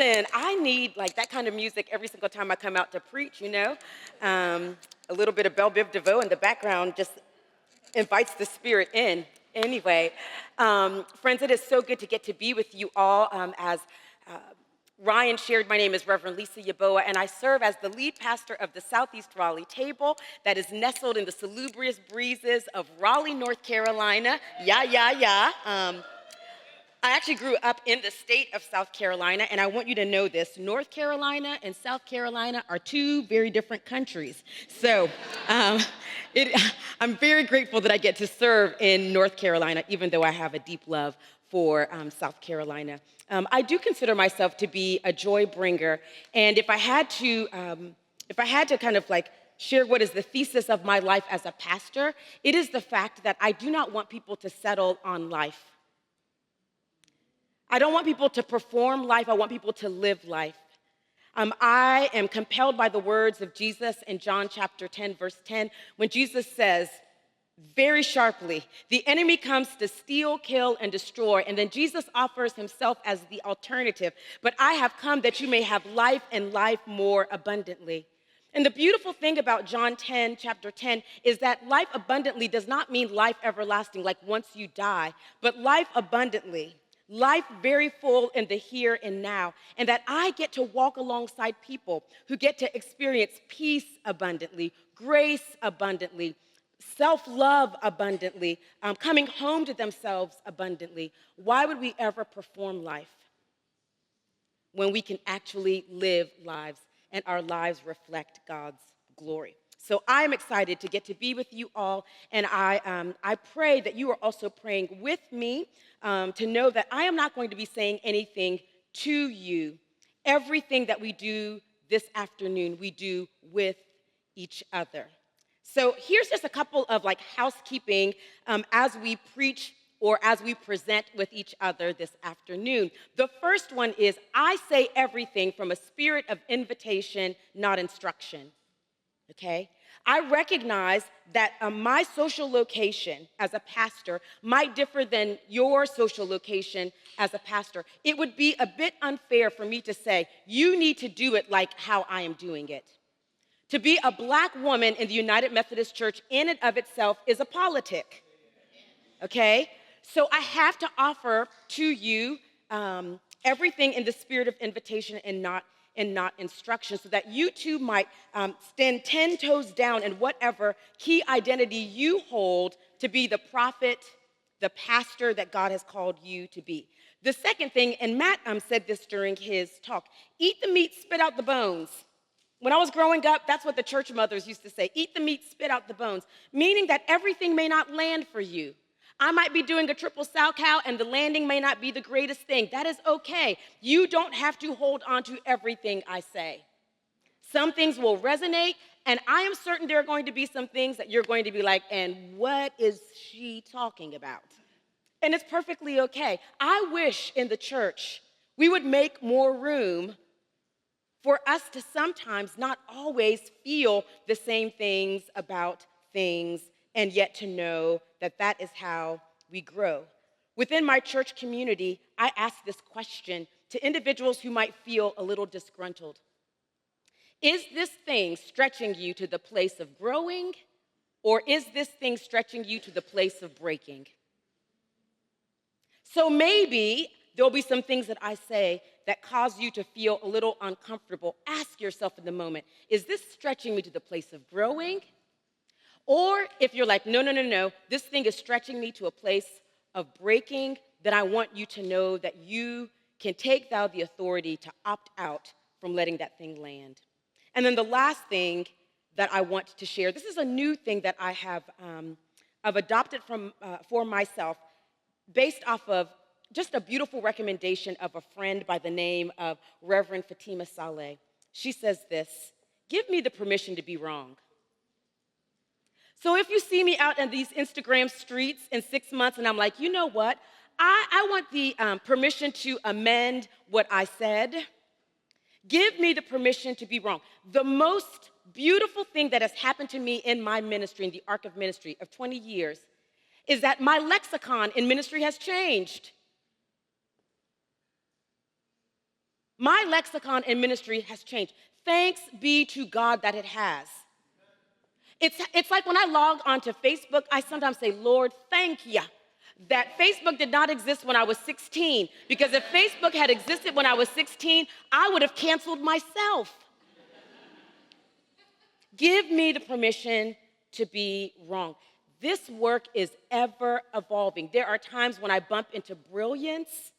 Listen, I need like that kind of music every single time I come out to preach, you know? A little bit of Belle Biv DeVoe in the background just invites the spirit in. Anyway, friends, it is so good to get to be with you all. As Ryan shared, my name is Reverend Lisa Yebuah, and I serve as the lead pastor of the Southeast Raleigh Table that is nestled in the salubrious breezes of Raleigh, North Carolina. I actually grew up in the state of South Carolina, and I want you to know this. North Carolina and South Carolina are two very different countries. So I'm very grateful that I get to serve in North Carolina, even though I have a deep love for South Carolina. I do consider myself to be a joy bringer, and if I had to kind of like share what is the thesis of my life as a pastor, it is the fact that I do not want people to settle on life. I don't want people to perform life. I want people to live life. I am compelled by the words of Jesus in John chapter 10, verse 10, when Jesus says very sharply, the enemy comes to steal, kill, and destroy. And then Jesus offers himself as the alternative. But I have come that you may have life and life more abundantly. And the beautiful thing about John 10, chapter 10, is that life abundantly does not mean life everlasting, like once you die, but life abundantly. Life very full in the here and now, and that I get to walk alongside people who get to experience peace abundantly, grace abundantly, self-love abundantly, coming home to themselves abundantly. Why would we ever perform life when we can actually live lives and our lives reflect God's glory? So I'm excited to get to be with you all, and I pray that you are also praying with me to know that I am not going to be saying anything to you. Everything that we do this afternoon, we do with each other. So here's just a couple of like housekeeping as we preach or as we present with each other this afternoon. The first one is I say everything from a spirit of invitation, not instruction. Okay? I recognize that my social location as a pastor might differ than your social location as a pastor. It would be a bit unfair for me to say, you need to do it like how I am doing it. To be a Black woman in the United Methodist Church in and of itself is a politic. Okay? So I have to offer to you everything in the spirit of invitation and not instruction, so that you too might stand 10 toes down in whatever key identity you hold to be the prophet, the pastor that God has called you to be. The second thing, and Matt said this during his talk, eat the meat, spit out the bones. When I was growing up, that's what the church mothers used to say, eat the meat, spit out the bones, meaning that everything may not land for you. I might be doing a triple sow cow and the landing may not be the greatest thing. That is okay. You don't have to hold on to everything I say. Some things will resonate, and I am certain there are going to be some things that you're going to be like, and what is she talking about? And it's perfectly okay. I wish in the church we would make more room for us to sometimes not always feel the same things about things, and yet to know that that is how we grow. Within my church community, I ask this question to individuals who might feel a little disgruntled. Is this thing stretching you to the place of growing, or is this thing stretching you to the place of breaking? So maybe there'll be some things that I say that cause you to feel a little uncomfortable. Ask yourself in the moment, is this stretching me to the place of growing? Or if you're like, no, this thing is stretching me to a place of breaking, then I want you to know that you can take thou the authority to opt out from letting that thing land. And then the last thing that I want to share, this is a new thing that I have I've adopted for myself based off of just a beautiful recommendation of a friend by the name of Reverend Fatima Saleh. She says this, give me the permission to be wrong. So if you see me out in these Instagram streets in 6 months and I'm like, you know what? I want the permission to amend what I said. Give me the permission to be wrong. The most beautiful thing that has happened to me in my ministry, in the arc of ministry of 20 years, is that my lexicon in ministry has changed. My lexicon in ministry has changed. Thanks be to God that it has. It's like when I log onto Facebook, I sometimes say, Lord, thank you that Facebook did not exist when I was 16. Because if Facebook had existed when I was 16, I would have canceled myself. Give me the permission to be wrong. This work is ever evolving. There are times when I bump into brilliance,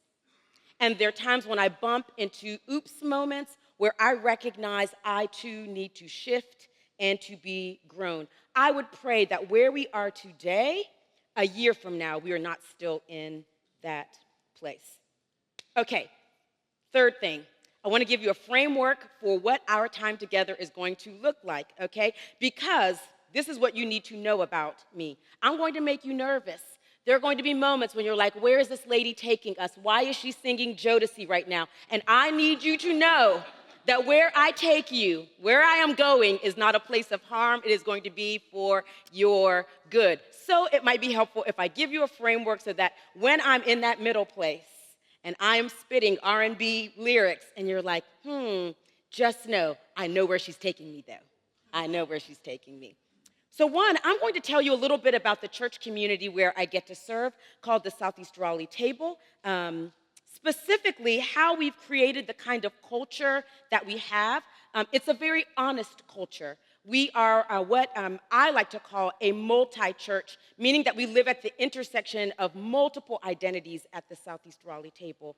and there are times when I bump into oops moments where I recognize I too need to shift and to be grown. I would pray that where we are today, a year from now, we are not still in that place. Okay, third thing. I want to give you a framework for what our time together is going to look like, okay? Because this is what you need to know about me. I'm going to make you nervous. There are going to be moments when you're like, where is this lady taking us? Why is she singing Jodeci right now? And I need you to know that where I take you, where I am going, is not a place of harm. It is going to be for your good. So it might be helpful if I give you a framework so that when I'm in that middle place and I am spitting R&B lyrics and you're like, just know, I know where she's taking me, though. I know where she's taking me. So one, I'm going to tell you a little bit about the church community where I get to serve, called the Southeast Raleigh Table. Specifically, how we've created the kind of culture that we have. It's a very honest culture. We are what I like to call a multi-church, meaning that we live at the intersection of multiple identities at the Southeast Raleigh Table.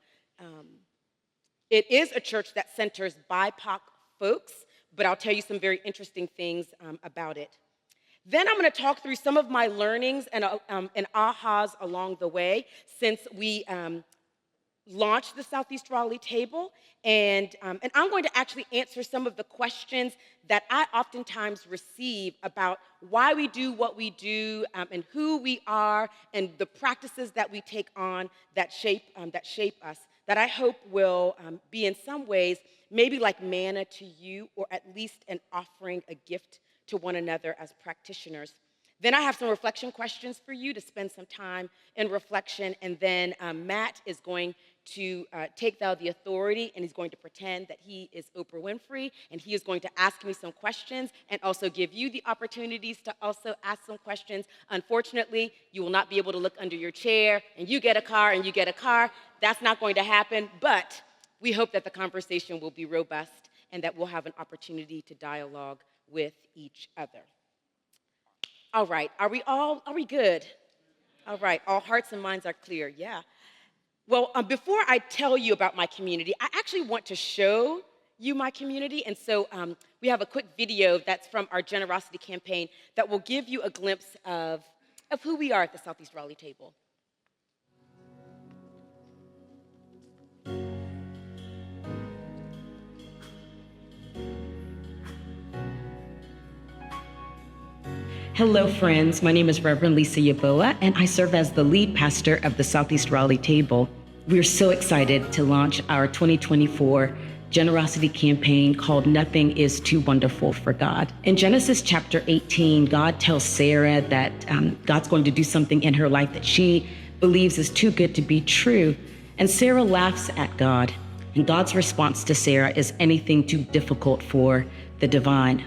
It is a church that centers BIPOC folks, but I'll tell you some very interesting things about it. Then I'm going to talk through some of my learnings and ahas along the way since we launched the Southeast Raleigh Table, and I'm going to actually answer some of the questions that I oftentimes receive about why we do what we do, and who we are, and the practices that we take on that shape us, that I hope will be in some ways maybe like manna to you, or at least an offering, a gift to one another as practitioners. Then I have some reflection questions for you to spend some time in reflection, and then Matt is going to take the authority, and he's going to pretend that he is Oprah Winfrey, and he is going to ask me some questions and also give you the opportunities to also ask some questions. Unfortunately, you will not be able to look under your chair, and you get a car, and you get a car. That's not going to happen, but we hope that the conversation will be robust and that we'll have an opportunity to dialogue with each other. All right, are we good? All right, all hearts and minds are clear, yeah. Well, before I tell you about my community, I actually want to show you my community, and so we have a quick video that's from our generosity campaign that will give you a glimpse of who we are at the Southeast Raleigh Table. Hello, friends. My name is Reverend Lisa Yebuah, and I serve as the lead pastor of the Southeast Raleigh Table. We're so excited to launch our 2024 generosity campaign called Nothing is Too Wonderful for God. In Genesis chapter 18, God tells Sarah that God's going to do something in her life that she believes is too good to be true. And Sarah laughs at God. And God's response to Sarah is anything too difficult for the divine.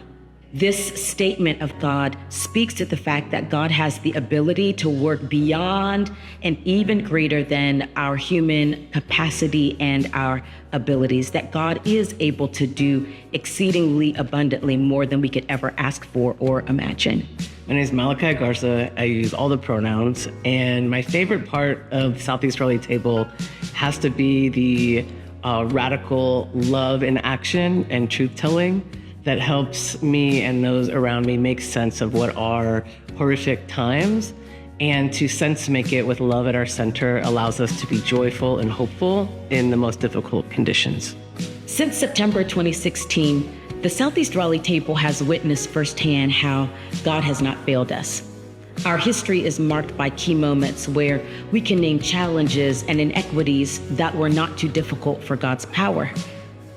This statement of God speaks to the fact that God has the ability to work beyond and even greater than our human capacity and our abilities, that God is able to do exceedingly abundantly more than we could ever ask for or imagine. My name is Malachi Garza. I use all the pronouns, and my favorite part of Southeast Raleigh Table has to be the radical love in action and truth-telling that helps me and those around me make sense of what are horrific times, and to sense make it with love at our center allows us to be joyful and hopeful in the most difficult conditions. Since September 2016, the Southeast Raleigh Table has witnessed firsthand how God has not failed us. Our history is marked by key moments where we can name challenges and inequities that were not too difficult for God's power.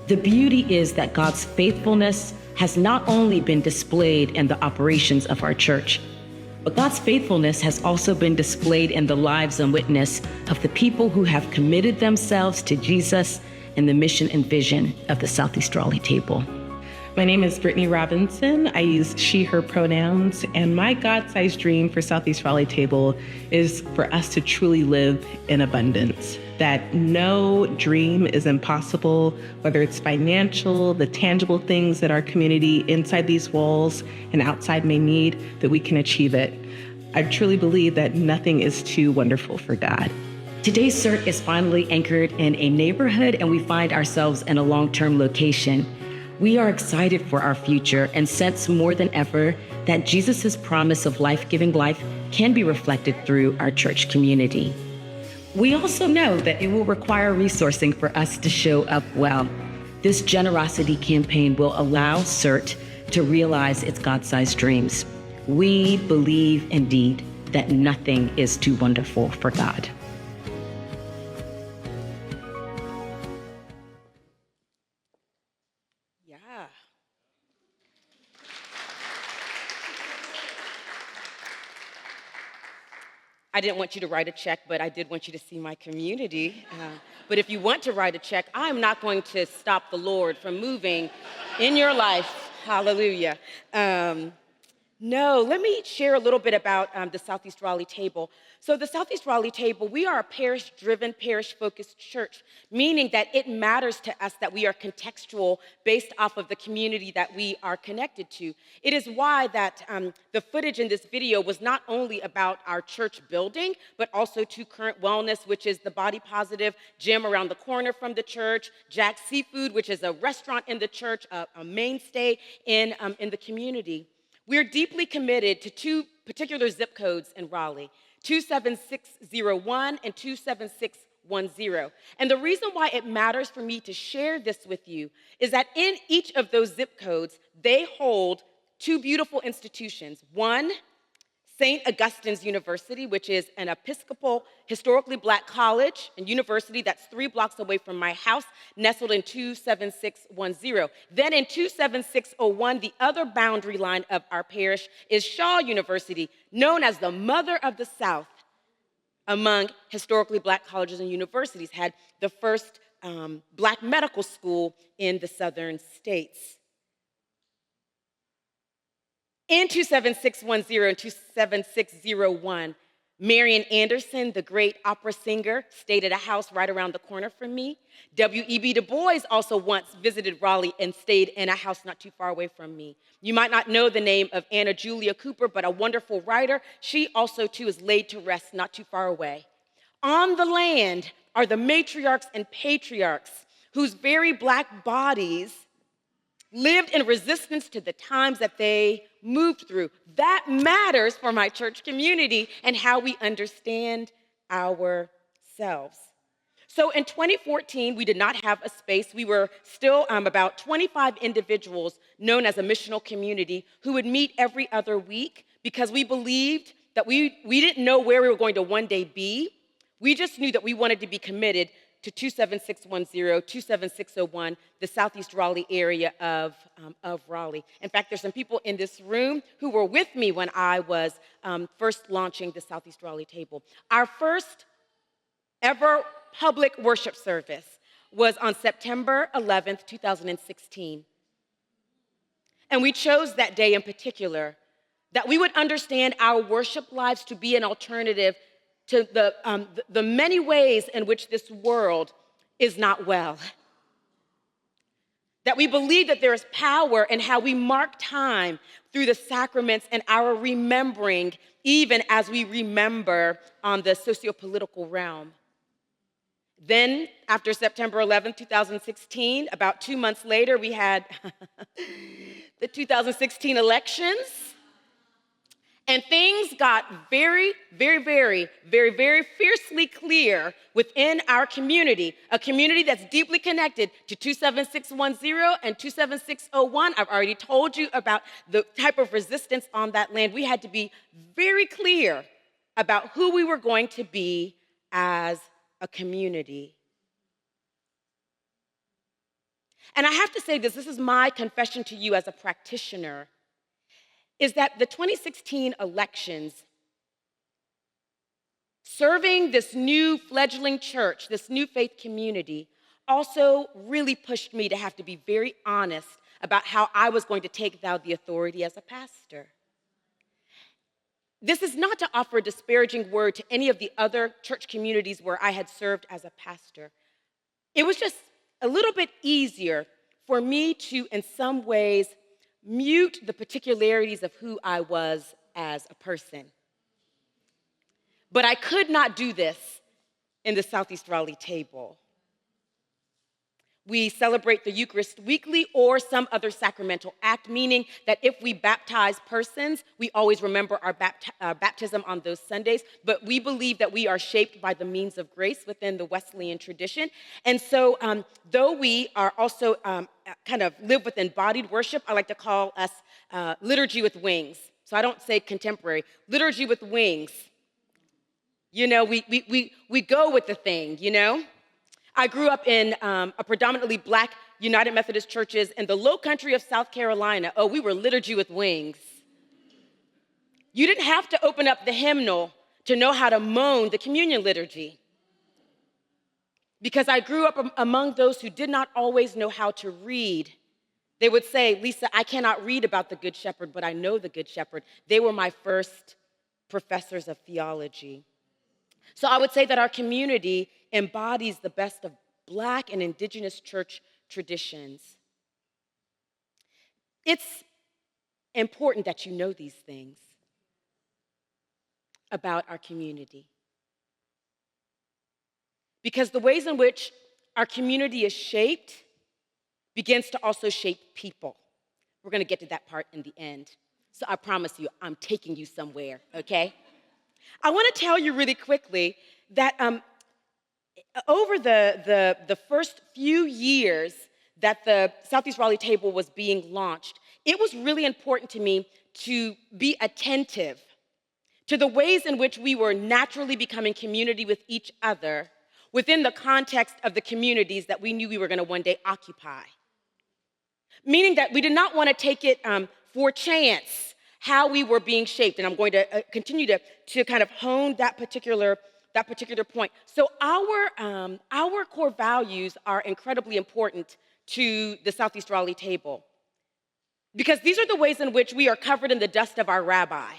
The beauty is that God's faithfulness has not only been displayed in the operations of our church, but God's faithfulness has also been displayed in the lives and witness of the people who have committed themselves to Jesus and the mission and vision of the Southeast Raleigh Table. My name is Brittany Robinson. I use she, her pronouns, and my God-sized dream for Southeast Raleigh Table is for us to truly live in abundance, that no dream is impossible, whether it's financial, the tangible things that our community inside these walls and outside may need, that we can achieve it. I truly believe that nothing is too wonderful for God. Today's CERT is finally anchored in a neighborhood, and we find ourselves in a long-term location. We are excited for our future and sense more than ever that Jesus' promise of life-giving life can be reflected through our church community. We also know that it will require resourcing for us to show up well. This generosity campaign will allow CERT to realize its God-sized dreams. We believe indeed that nothing is too wonderful for God. Yeah. I didn't want you to write a check, but I did want you to see my community. But if you want to write a check, I'm not going to stop the Lord from moving in your life. Hallelujah. No, let me share a little bit about the Southeast Raleigh Table. So the Southeast Raleigh Table, we are a parish-driven, parish-focused church, meaning that it matters to us that we are contextual based off of the community that we are connected to. It is why that the footage in this video was not only about our church building, but also to Current Wellness, which is the body positive gym around the corner from the church, Jack's Seafood, which is a restaurant in the church, a mainstay in the community. We're deeply committed to two particular zip codes in Raleigh, 27601 and 27610. And the reason why it matters for me to share this with you is that in each of those zip codes, they hold two beautiful institutions. One, St. Augustine's University, which is an Episcopal, historically Black college and university that's 3 blocks away from my house, nestled in 27610. Then in 27601, the other boundary line of our parish is Shaw University, known as the Mother of the South among historically Black colleges and universities, had the first Black medical school in the southern states. In 27610 and 27601, Marian Anderson, the great opera singer, stayed at a house right around the corner from me. W.E.B. Du Bois also once visited Raleigh and stayed in a house not too far away from me. You might not know the name of Anna Julia Cooper, but a wonderful writer. She also, too, is laid to rest not too far away. On the land are the matriarchs and patriarchs whose very Black bodies lived in resistance to the times that they moved through. That matters for my church community and how we understand ourselves. So in 2014, we did not have a space. We were still about 25 individuals known as a missional community who would meet every other week because we believed that we didn't know where we were going to one day be. We just knew that we wanted to be committed to 27610, 27601, the Southeast Raleigh area of Raleigh. In fact, there's some people in this room who were with me when I was first launching the Southeast Raleigh Table. Our first ever public worship service was on September 11th, 2016. And we chose that day in particular that we would understand our worship lives to be an alternative to the many ways in which this world is not well. That we believe that there is power in how we mark time through the sacraments and our remembering, even as we remember on the socio-political realm. Then, after September 11, 2016, about 2 months later, we had the 2016 elections. And things got very, very, very, very, very fiercely clear within our community, a community that's deeply connected to 27610 and 27601. I've already told you about the type of resistance on that land. We had to be very clear about who we were going to be as a community. And I have to say this is my confession to you as a practitioner, is that the 2016 elections, serving this new fledgling church, this new faith community, also really pushed me to have to be very honest about how I was going to take the authority as a pastor. This is not to offer a disparaging word to any of the other church communities where I had served as a pastor. It was just a little bit easier for me to, in some ways, mute the particularities of who I was as a person. But I could not do this in the Southeast Raleigh Table. We celebrate the Eucharist weekly or some other sacramental act, meaning that if we baptize persons, we always remember our baptism on those Sundays, but we believe that we are shaped by the means of grace within the Wesleyan tradition. And so though we are also kind of live with embodied worship, I like to call us liturgy with wings. So I don't say contemporary, liturgy with wings. You know, we go with the thing, you know? I grew up in a predominantly Black United Methodist churches in the low country of South Carolina. Oh, we were liturgy with wings. You didn't have to open up the hymnal to know how to moan the communion liturgy. Because I grew up among those who did not always know how to read. They would say, Lisa, I cannot read about the Good Shepherd, but I know the Good Shepherd. They were my first professors of theology. So I would say that our community embodies the best of Black and Indigenous church traditions. It's important that you know these things about our community. Because the ways in which our community is shaped begins to also shape people. We're going to get to that part in the end. So I promise you, I'm taking you somewhere, okay? I want to tell you really quickly that over the first few years that the Southeast Raleigh Table was being launched, it was really important to me to be attentive to the ways in which we were naturally becoming community with each other within the context of the communities that we knew we were going to one day occupy. Meaning that we did not want to take it for chance how we were being shaped, and I'm going to continue to kind of hone that particular point. So our core values are incredibly important to the Southeast Raleigh Table because these are the ways in which we are covered in the dust of our rabbi.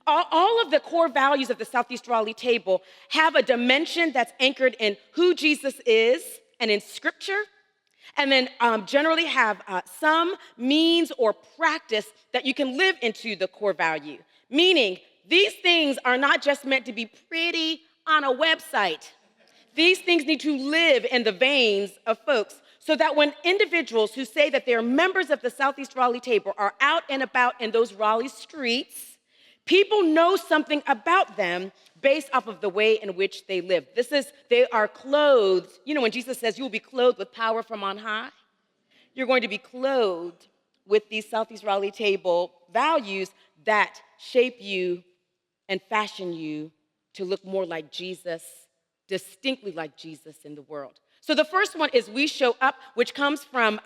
All of the core values of the Southeast Raleigh Table have a dimension that's anchored in who Jesus is and in Scripture, and then generally have some means or practice that you can live into the core value. Meaning, these things are not just meant to be pretty on a website. These things need to live in the veins of folks so that when individuals who say that they're members of the Southeast Raleigh Table are out and about in those Raleigh streets, people know something about them based off of the way in which they live. They are clothed. You know, when Jesus says you will be clothed with power from on high, you're going to be clothed with these Southeast Raleigh Table values that shape you and fashion you to look more like Jesus, distinctly like Jesus in the world. So the first one is we show up, which comes from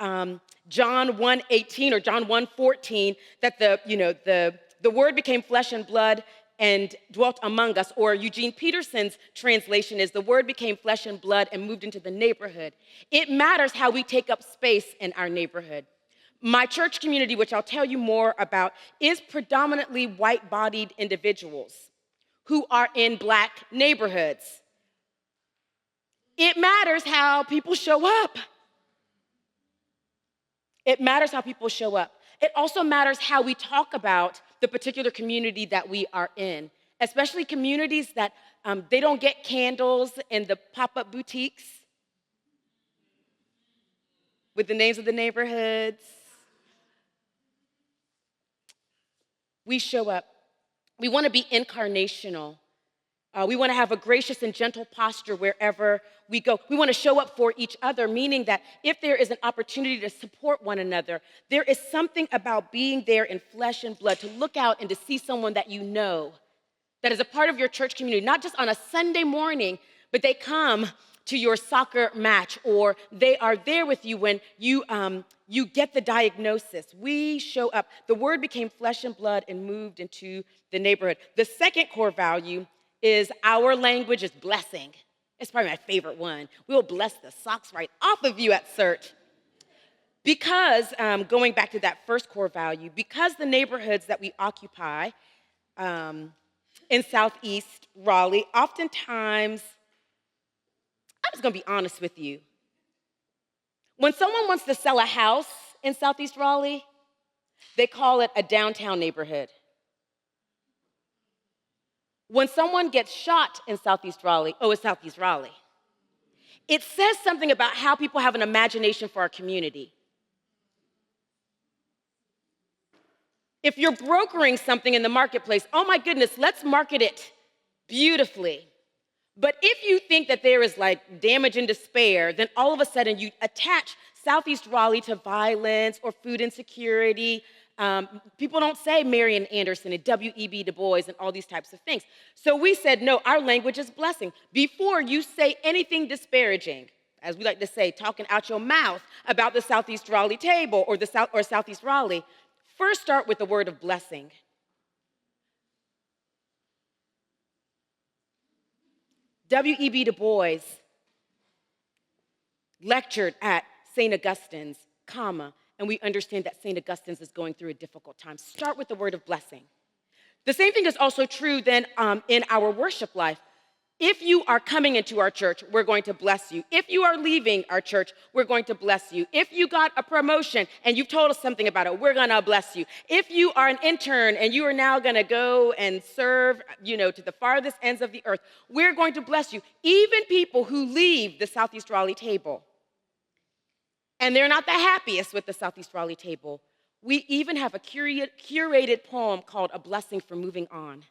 John 1:18 or John 1:14, that the word became flesh and blood and dwelt among us, or Eugene Peterson's translation is the word became flesh and blood and moved into the neighborhood. It matters how we take up space in our neighborhood. My church community, which I'll tell you more about, is predominantly white-bodied individuals who are in Black neighborhoods. It matters how people show up. It matters how people show up. It also matters how we talk about the particular community that we are in, especially communities that they don't get candles in the pop-up boutiques with the names of the neighborhoods. We show up. We want to be incarnational. We want to have a gracious and gentle posture wherever we go. We want to show up for each other, meaning that if there is an opportunity to support one another, there is something about being there in flesh and blood, to look out and to see someone that you know, that is a part of your church community, not just on a Sunday morning, but they come to your soccer match, or they are there with you when you get the diagnosis. We show up. The word became flesh and blood and moved into the neighborhood. The second core value is our language is blessing. It's probably my favorite one. We'll bless the socks right off of you at CERT. Because, going back to that first core value, because the neighborhoods that we occupy in Southeast Raleigh, oftentimes, I'm just gonna be honest with you. When someone wants to sell a house in Southeast Raleigh, they call it a downtown neighborhood. When someone gets shot in Southeast Raleigh, oh, it's Southeast Raleigh. It says something about how people have an imagination for our community. If you're brokering something in the marketplace, oh my goodness, let's market it beautifully. But if you think that there is like damage and despair, then all of a sudden you attach Southeast Raleigh to violence or food insecurity. People don't say Marian Anderson and W.E.B. Du Bois and all these types of things. So we said, no, our language is blessing. Before you say anything disparaging, as we like to say, talking out your mouth about the Southeast Raleigh Table or Southeast Raleigh, first start with the word of blessing. W.E.B. Du Bois lectured at St. Augustine's, and we understand that St. Augustine's is going through a difficult time. Start with the word of blessing. The same thing is also true then in our worship life. If you are coming into our church, we're going to bless you. If you are leaving our church, we're going to bless you. If you got a promotion and you've told us something about it, we're going to bless you. If you are an intern and you are now going to go and serve, to the farthest ends of the earth, we're going to bless you. Even people who leave the Southeast Raleigh Table, and they're not the happiest with the Southeast Raleigh Table, we even have a curated poem called A Blessing for Moving On.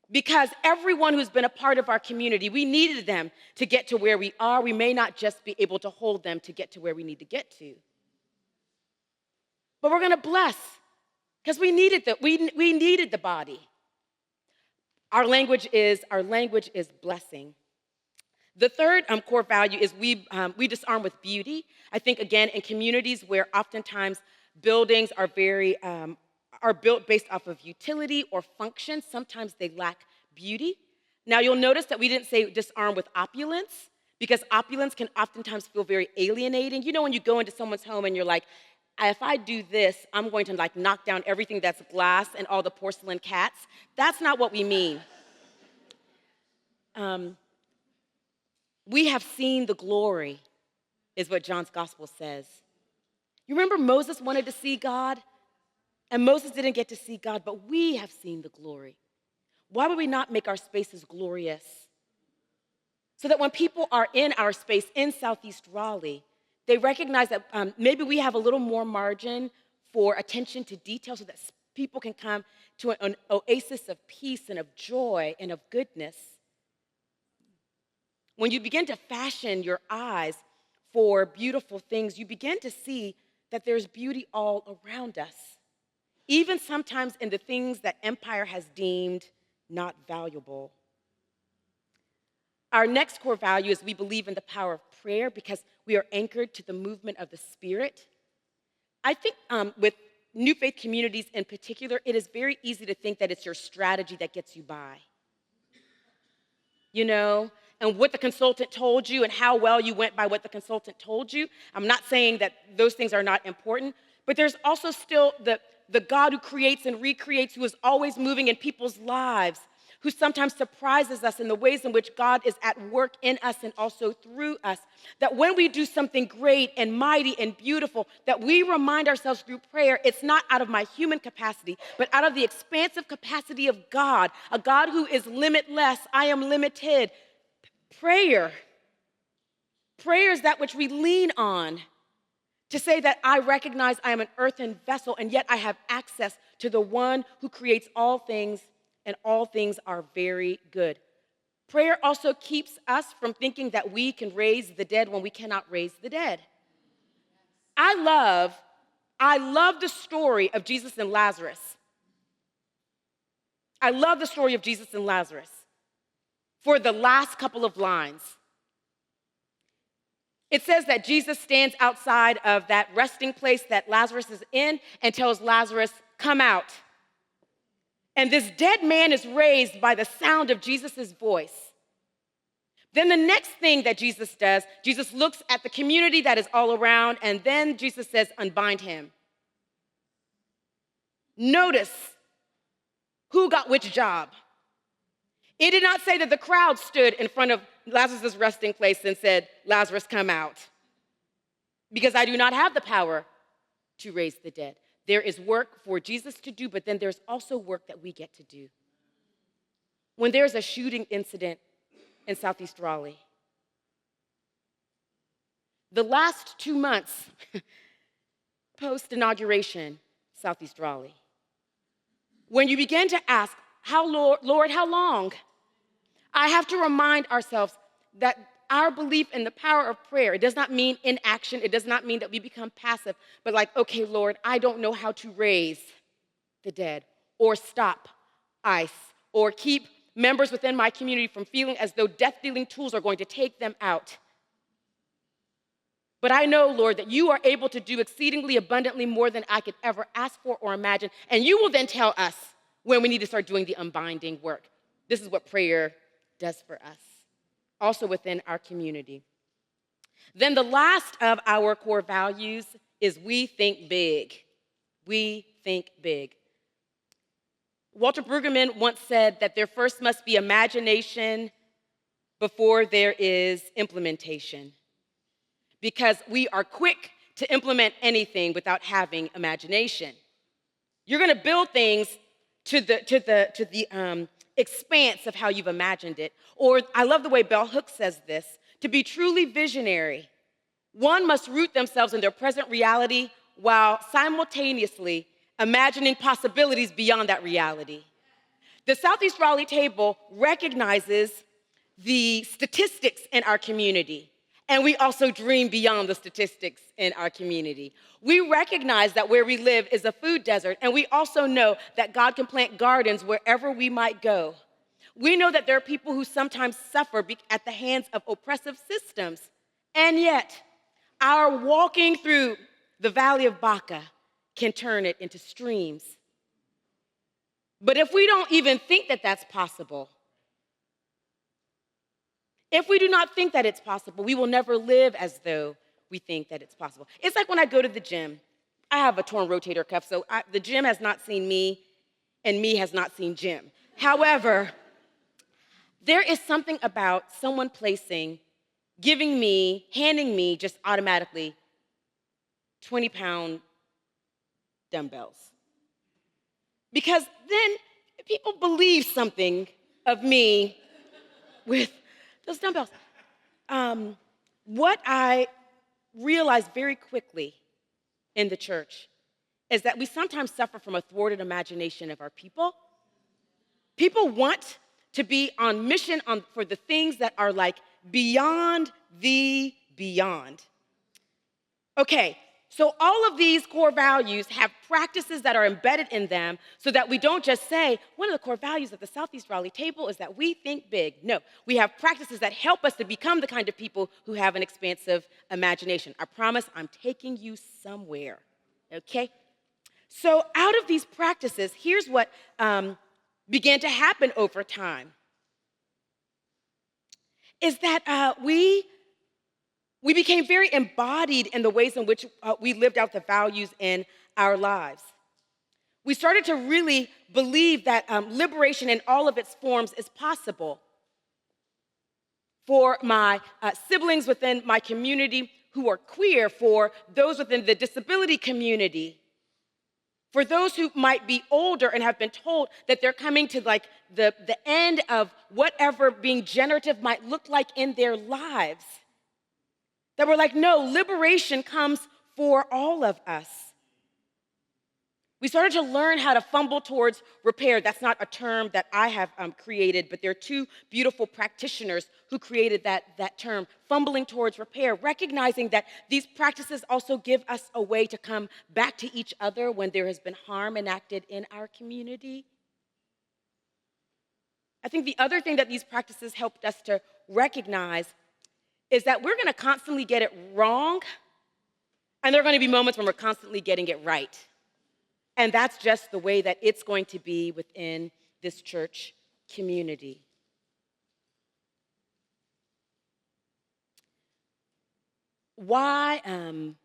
Because everyone who's been a part of our community, we needed them to get to where we are. We may not just be able to hold them to get to where we need to get to. But we're going to bless because we needed the body. Our language is blessing. The third core value is we disarm with beauty. I think, again, in communities where oftentimes buildings are are built based off of utility or function, sometimes they lack beauty. Now, you'll notice that we didn't say disarm with opulence, because opulence can oftentimes feel very alienating. When you go into someone's home and you're like, if I do this, I'm going to knock down everything that's glass and all the porcelain cats. That's not what we mean. We have seen the glory, is what John's gospel says. You remember Moses wanted to see God? And Moses didn't get to see God, but we have seen the glory. Why would we not make our spaces glorious? So that when people are in our space in Southeast Raleigh, they recognize that maybe we have a little more margin for attention to detail so that people can come to an oasis of peace and of joy and of goodness. When you begin to fashion your eyes for beautiful things, you begin to see that there's beauty all around us, even sometimes in the things that empire has deemed not valuable. Our next core value is we believe in the power of prayer because we are anchored to the movement of the Spirit. I think with New Faith communities in particular, it is very easy to think that it's your strategy that gets you by. And what the consultant told you and how well you went by what the consultant told you. I'm not saying that those things are not important, but there's also still the God who creates and recreates, who is always moving in people's lives, who sometimes surprises us in the ways in which God is at work in us and also through us. That when we do something great and mighty and beautiful, that we remind ourselves through prayer, it's not out of my human capacity, but out of the expansive capacity of God, a God who is limitless. I am limited. Prayer is that which we lean on to say that I recognize I am an earthen vessel, and yet I have access to the one who creates all things, and all things are very good. Prayer also keeps us from thinking that we can raise the dead when we cannot raise the dead. I love the story of Jesus and Lazarus. I love the story of Jesus and Lazarus for the last couple of lines. It says that Jesus stands outside of that resting place that Lazarus is in and tells Lazarus, come out. And this dead man is raised by the sound of Jesus' voice. Then the next thing that Jesus does, Jesus looks at the community that is all around, and then Jesus says, unbind him. Notice who got which job. It did not say that the crowd stood in front of Lazarus' resting place and said, Lazarus, come out, because I do not have the power to raise the dead. There is work for Jesus to do, but then there's also work that we get to do. When there's a shooting incident in Southeast Raleigh, the last 2 months post-inauguration, Southeast Raleigh, when you begin to ask, Lord, how long? I have to remind ourselves that our belief in the power of prayer, it does not mean inaction. It does not mean that we become passive, but like, okay, Lord, I don't know how to raise the dead or stop ICE or keep members within my community from feeling as though death-dealing tools are going to take them out. But I know, Lord, that you are able to do exceedingly abundantly more than I could ever ask for or imagine, and you will then tell us when we need to start doing the unbinding work. This is what prayer does for us, also within our community. Then the last of our core values is we think big. We think big. Walter Brueggemann once said that there first must be imagination before there is implementation, because we are quick to implement anything without having imagination. You're going to build things to the expanse of how you've imagined it. Or I love the way Bell Hooks says this: to be truly visionary, one must root themselves in their present reality while simultaneously imagining possibilities beyond that reality. The Southeast Raleigh Table recognizes the statistics in our community, and we also dream beyond the statistics in our community. We recognize that where we live is a food desert, and we also know that God can plant gardens wherever we might go. We know that there are people who sometimes suffer at the hands of oppressive systems, and yet our walking through the valley of Baca can turn it into streams. But if we don't even think that that's possible, if we do not think that it's possible, we will never live as though we think that it's possible. It's like when I go to the gym. I have a torn rotator cuff, so the gym has not seen me, and me has not seen gym. However, there is something about someone handing me just automatically 20-pound dumbbells. Because then people believe something of me with those dumbbells. What I realized very quickly in the church is that we sometimes suffer from a thwarted imagination of our people. People want to be on mission for the things that are like beyond the beyond. Okay, so all of these core values have practices that are embedded in them so that we don't just say, one of the core values of the Southeast Raleigh Table is that we think big. No, we have practices that help us to become the kind of people who have an expansive imagination. I promise I'm taking you somewhere, okay? So out of these practices, here's what began to happen over time, is that we became very embodied in the ways in which we lived out the values in our lives. We started to really believe that liberation in all of its forms is possible. For my siblings within my community who are queer, for those within the disability community, for those who might be older and have been told that they're coming to like the end of whatever being generative might look like in their lives. That we're like, no, liberation comes for all of us. We started to learn how to fumble towards repair. That's not a term that I have created, but there are two beautiful practitioners who created that term, fumbling towards repair, recognizing that these practices also give us a way to come back to each other when there has been harm enacted in our community. I think the other thing that these practices helped us to recognize is that we're going to constantly get it wrong, and there are going to be moments when we're constantly getting it right. And that's just the way that it's going to be within this church community. Why and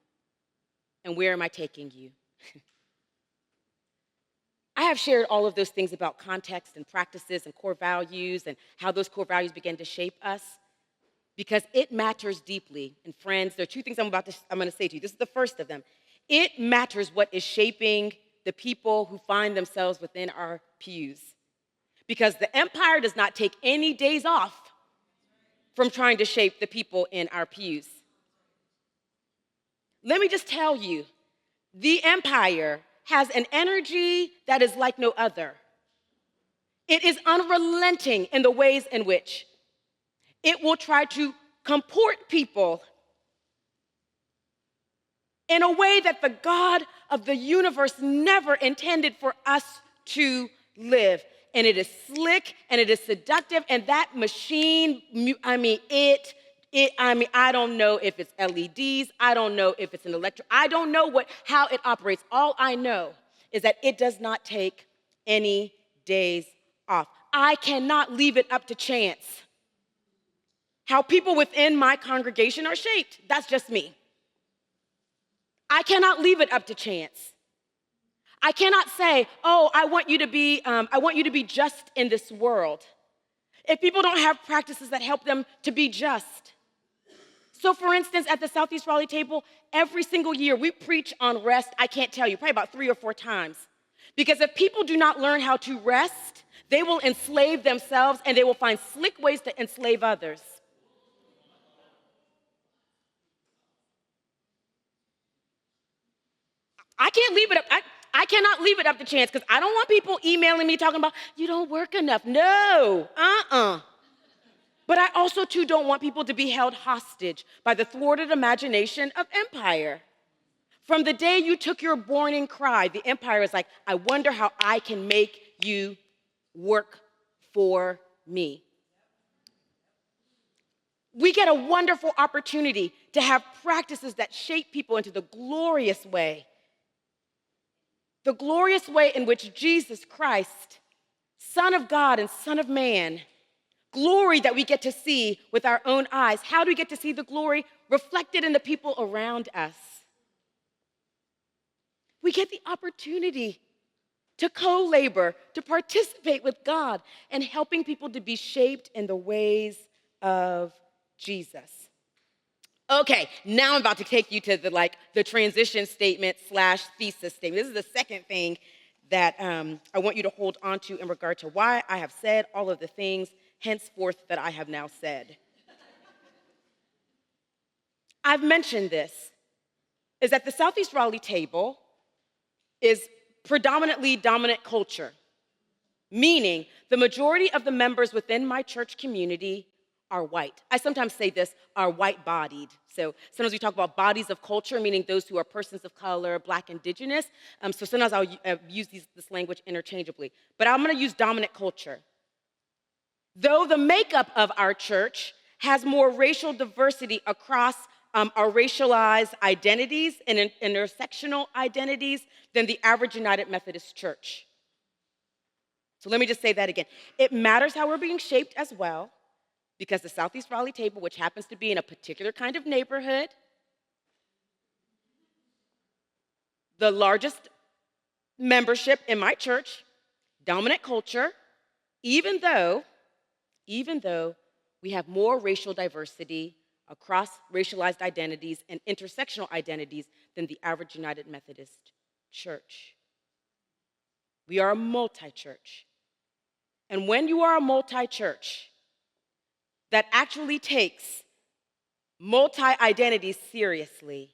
where am I taking you? I have shared all of those things about context and practices and core values and how those core values begin to shape us because it matters deeply. And friends, there are two things I'm going to say to you. This is the first of them. It matters what is shaping the people who find themselves within our pews. Because the empire does not take any days off from trying to shape the people in our pews. Let me just tell you, the empire has an energy that is like no other. It is unrelenting in the ways in which it will try to comport people in a way that the God of the universe never intended for us to live. And it is slick and it is seductive, and that machine, I don't know if it's LEDs, I don't know if it's an electric, I don't know how it operates. All I know is that it does not take any days off. I cannot leave it up to chance how people within my congregation are shaped. That's just me. I cannot leave it up to chance. I cannot say, oh, I want you to be just in this world, if people don't have practices that help them to be just. So for instance, at the Southeast Raleigh Table, every single year we preach on rest, I can't tell you, probably about 3 or 4 times. Because if people do not learn how to rest, they will enslave themselves and they will find slick ways to enslave others. I cannot leave it up to chance because I don't want people emailing me talking about, you don't work enough. No, But I also, too, don't want people to be held hostage by the thwarted imagination of empire. From the day you took your warning cry, the empire is like, I wonder how I can make you work for me. We get a wonderful opportunity to have practices that shape people into the glorious way in which Jesus Christ, Son of God and Son of Man, glory that we get to see with our own eyes. How do we get to see the glory reflected in the people around us? We get the opportunity to co-labor, to participate with God, and helping people to be shaped in the ways of Jesus. Okay, now I'm about to take you to the transition statement / thesis statement. This is the second thing that I want you to hold on to in regard to why I have said all of the things henceforth that I have now said. I've mentioned this, is that the Southeast Raleigh Table is predominantly dominant culture, meaning the majority of the members within my church community are white. I sometimes say this, are white-bodied. So sometimes we talk about bodies of culture, meaning those who are persons of color, Black, Indigenous. So sometimes I'll use this language interchangeably. But I'm going to use dominant culture. Though the makeup of our church has more racial diversity across our racialized identities and intersectional identities than the average United Methodist Church. So let me just say that again. It matters how we're being shaped as well, because the Southeast Raleigh Table, which happens to be in a particular kind of neighborhood, the largest membership in my church, dominant culture, even though we have more racial diversity across racialized identities and intersectional identities than the average United Methodist Church. We are a multi-church. And when you are a multi-church that actually takes multi-identities seriously,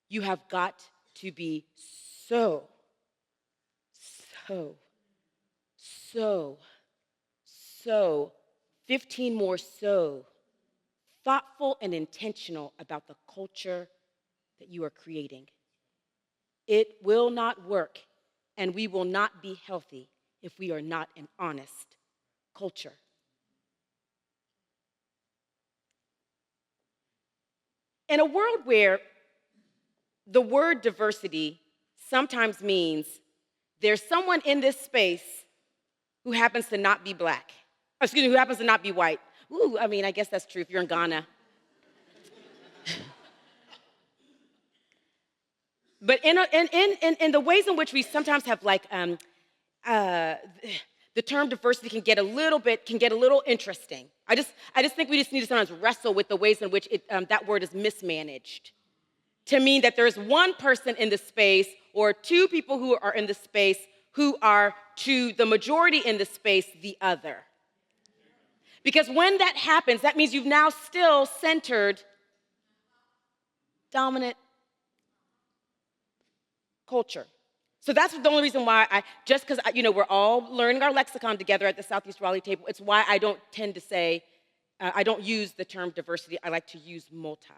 you have got to be so 15 more so thoughtful and intentional about the culture that you are creating. It will not work, and we will not be healthy if we are not an honest culture. In a world where the word diversity sometimes means there's someone in this space who happens to not be Black, who happens to not be white. I guess that's true if you're in Ghana. But in the ways in which we sometimes have like uh, the term diversity can get a little interesting. I just think we just need to sometimes wrestle with the ways in which that word is mismanaged to mean that there's one person in the space or two people who are in the space who are to the majority in the space the other. Because when that happens, that means you've now still centered dominant culture. So that's the only reason why just because, we're all learning our lexicon together at the Southeast Raleigh Table, it's why I don't tend to say, I don't use the term diversity, I like to use multi.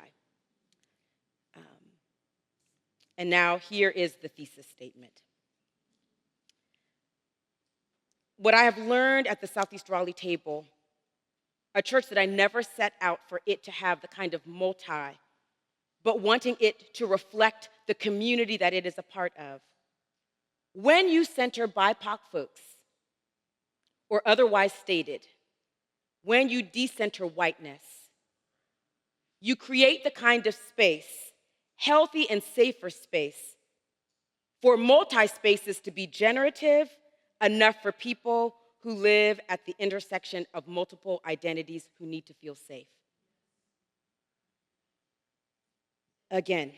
And now here is the thesis statement. What I have learned at the Southeast Raleigh Table, a church that I never set out for it to have the kind of multi, but wanting it to reflect the community that it is a part of. When you center BIPOC folks, or otherwise stated, when you decenter whiteness, you create the kind of space, healthy and safer space, for multi-spaces to be generative enough for people who live at the intersection of multiple identities who need to feel safe. Again.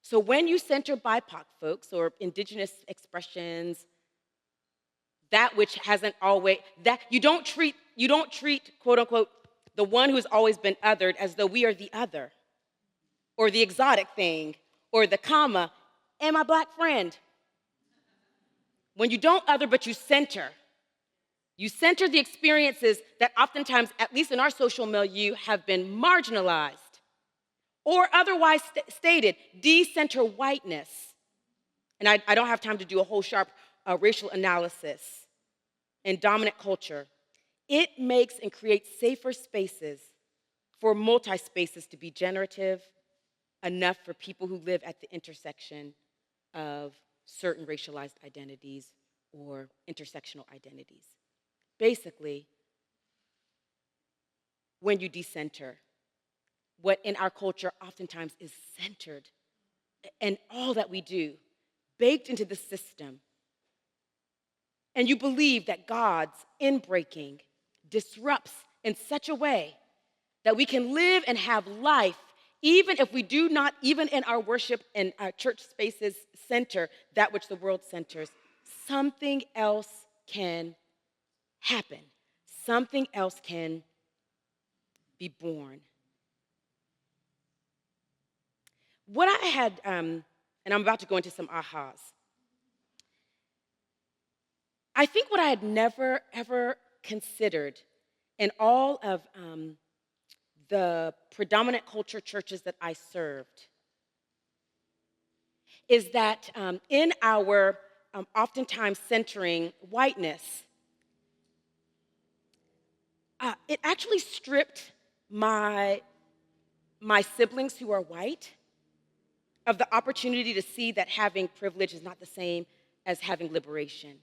So when you center BIPOC folks or indigenous expressions, that which hasn't always, that you don't treat, quote unquote, the one who's always been othered as though we are the other, or the exotic thing, or the comma, and my black friend. When you don't other, but you center the experiences that oftentimes, at least in our social milieu, have been marginalized. Or otherwise stated, decenter whiteness. And I don't have time to do a whole sharp racial analysis and dominant culture. It makes and creates safer spaces for multi-spaces to be generative enough for people who live at the intersection of certain racialized identities or intersectional identities. Basically, when you decenter, what in our culture oftentimes is centered, and all that we do, baked into the system, and you believe that God's inbreaking disrupts in such a way that we can live and have life, even if we do not, even in our worship and our church spaces, center that which the world centers, something else can happen. Something else can be born. What I had, and I'm about to go into some ahas. I think what I had never, ever considered in all of the predominant culture churches that I served is that in our oftentimes centering whiteness, it actually stripped my siblings who are white of the opportunity to see that having privilege is not the same as having liberation.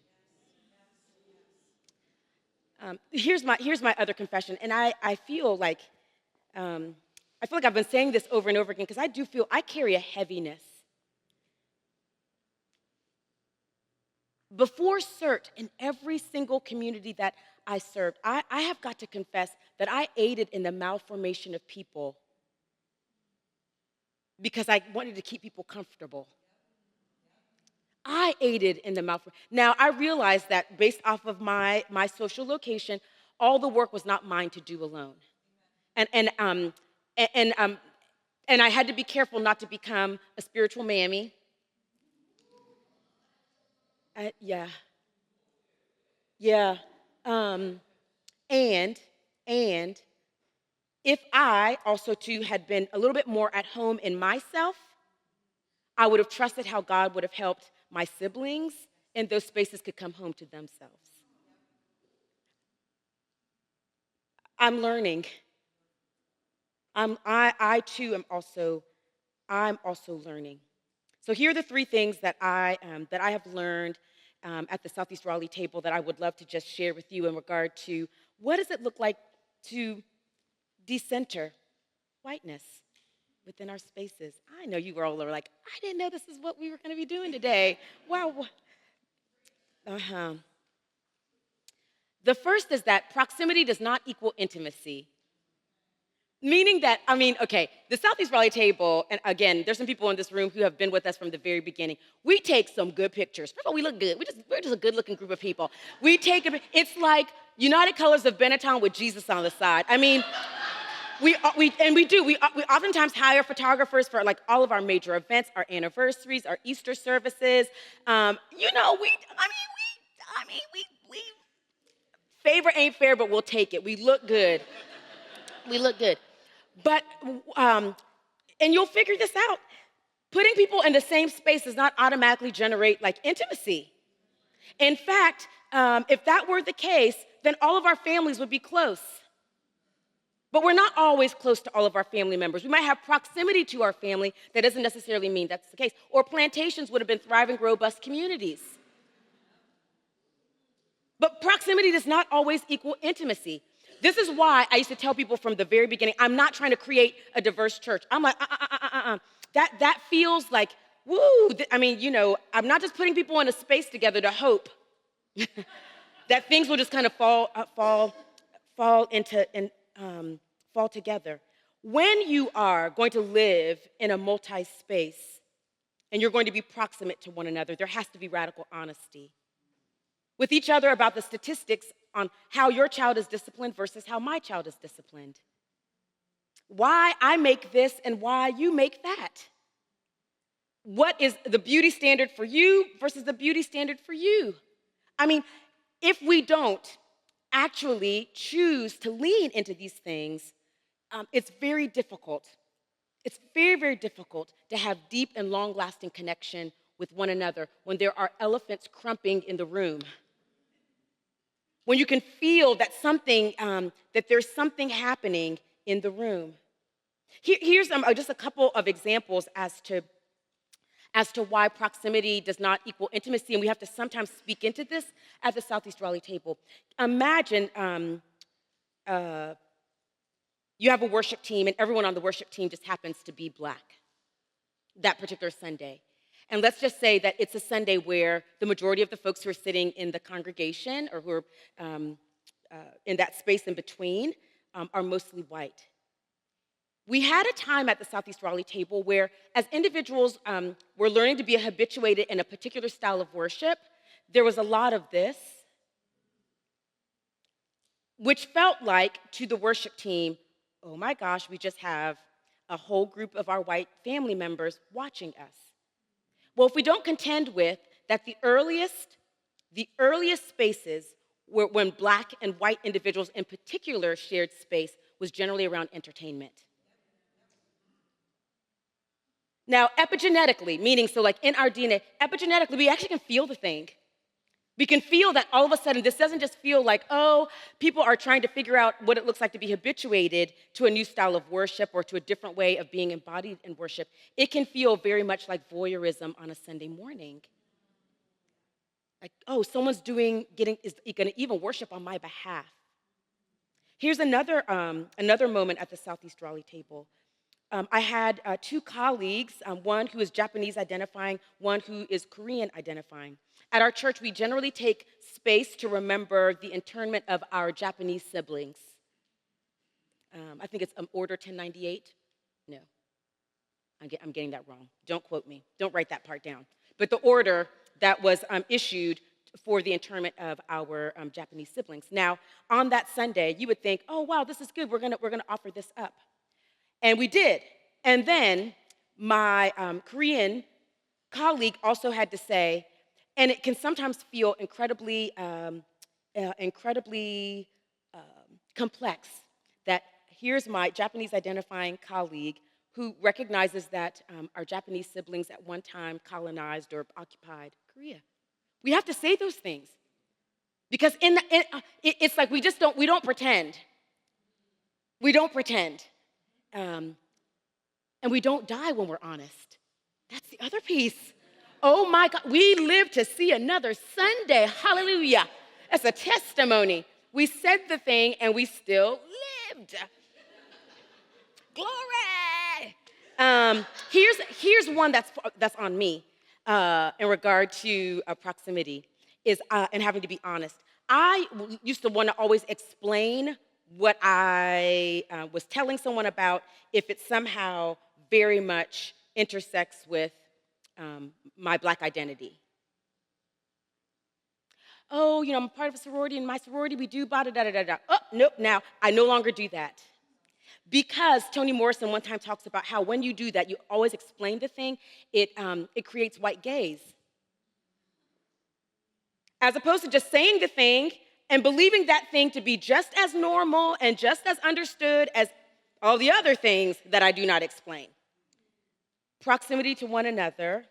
Here's my other confession, and I feel like I've been saying this over and over again because I do feel I carry a heaviness. Before CERT, in every single community that I served, I have got to confess that I aided in the malformation of people because I wanted to keep people comfortable. I aided in the malformation. Now, I realized that based off of my social location, all the work was not mine to do alone. And I had to be careful not to become a spiritual mammy. Yeah. And if I also too had been a little bit more at home in myself, I would have trusted how God would have helped my siblings in those spaces could come home to themselves. I'm learning. I too am also learning. So here are the three things that I have learned at the Southeast Raleigh Table that I would love to just share with you in regard to what does it look like to decenter whiteness. within our spaces. I know you all are like, I didn't know this is what we were going to be doing today. Wow. Uh-huh. The first is that proximity does not equal intimacy. Meaning that, the Southeast Raleigh Table, and again, there's some people in this room who have been with us from the very beginning. We take some good pictures. First of all, we look good. We're just a good-looking group of people. It's like United Colors of Benetton with Jesus on the side. We oftentimes hire photographers for like all of our major events, our anniversaries, our Easter services. We favor ain't fair, but we'll take it. We look good. We look good. But, and you'll figure this out. Putting people in the same space does not automatically generate like intimacy. In fact, if that were the case, then all of our families would be close. But we're not always close to all of our family members. We might have proximity to our family. That doesn't necessarily mean that's the case. Or plantations would have been thriving, robust communities. But proximity does not always equal intimacy. This is why I used to tell people from the very beginning, I'm not trying to create a diverse church. I'm like, That feels like, woo. I'm not just putting people in a space together to hope that things will just kind of fall together. When you are going to live in a multi-space and you're going to be proximate to one another, there has to be radical honesty with each other about the statistics on how your child is disciplined versus how my child is disciplined. Why I make this and why you make that. What is the beauty standard for you versus the beauty standard for you? If we don't actually choose to lean into these things, it's very difficult. It's very, very difficult to have deep and long-lasting connection with one another when there are elephants crumping in the room. When you can feel that there's something happening in the room. Here's just a couple of examples as to why proximity does not equal intimacy, and we have to sometimes speak into this at the Southeast Raleigh Table. Imagine you have a worship team, and everyone on the worship team just happens to be Black that particular Sunday. And let's just say that it's a Sunday where the majority of the folks who are sitting in the congregation or who are in that space in between are mostly white. We had a time at the Southeast Raleigh Table where, as individuals were learning to be habituated in a particular style of worship, there was a lot of this, which felt like to the worship team, oh my gosh, we just have a whole group of our white family members watching us. Well, if we don't contend with that, the earliest spaces were when Black and white individuals in particular shared space was generally around entertainment. Now, epigenetically, meaning so like in our DNA, epigenetically, we actually can feel the thing. We can feel that all of a sudden, this doesn't just feel like, oh, people are trying to figure out what it looks like to be habituated to a new style of worship or to a different way of being embodied in worship. It can feel very much like voyeurism on a Sunday morning. Like, oh, someone's is going to even worship on my behalf. Here's another moment at the Southeast Raleigh Table. I had two colleagues, one who is Japanese identifying, one who is Korean identifying. At our church, we generally take space to remember the internment of our Japanese siblings. I think it's Order 1098. No, I'm getting that wrong. Don't quote me. Don't write that part down. But the order that was issued for the internment of our Japanese siblings. Now, on that Sunday, you would think, oh, wow, this is good. We're gonna offer this up. And we did. And then my Korean colleague also had to say, and it can sometimes feel incredibly complex, that here's my Japanese identifying colleague who recognizes that our Japanese siblings at one time colonized or occupied Korea. We have to say those things because it's like we don't pretend. We don't pretend. And we don't die when we're honest. That's the other piece. Oh my God, we live to see another Sunday. Hallelujah. That's a testimony. We said the thing and we still lived. Glory. Here's one that's on me in regard to proximity is and having to be honest. Used to want to always explain what I was telling someone about if it somehow very much intersects with my Black identity. Oh, I'm a part of a sorority, and my sorority, we do blah, da, da, da, da, da. Oh, nope, now I no longer do that. Because Toni Morrison one time talks about how when you do that, you always explain the thing, it creates white gaze. As opposed to just saying the thing and believing that thing to be just as normal and just as understood as all the other things that I do not explain. Proximity to one another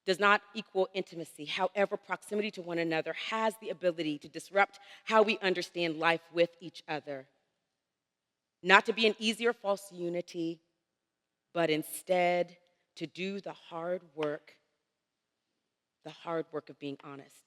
does not equal intimacy. However, proximity to one another has the ability to disrupt how we understand life with each other. Not to be an easy or false unity, but instead to do the hard work of being honest.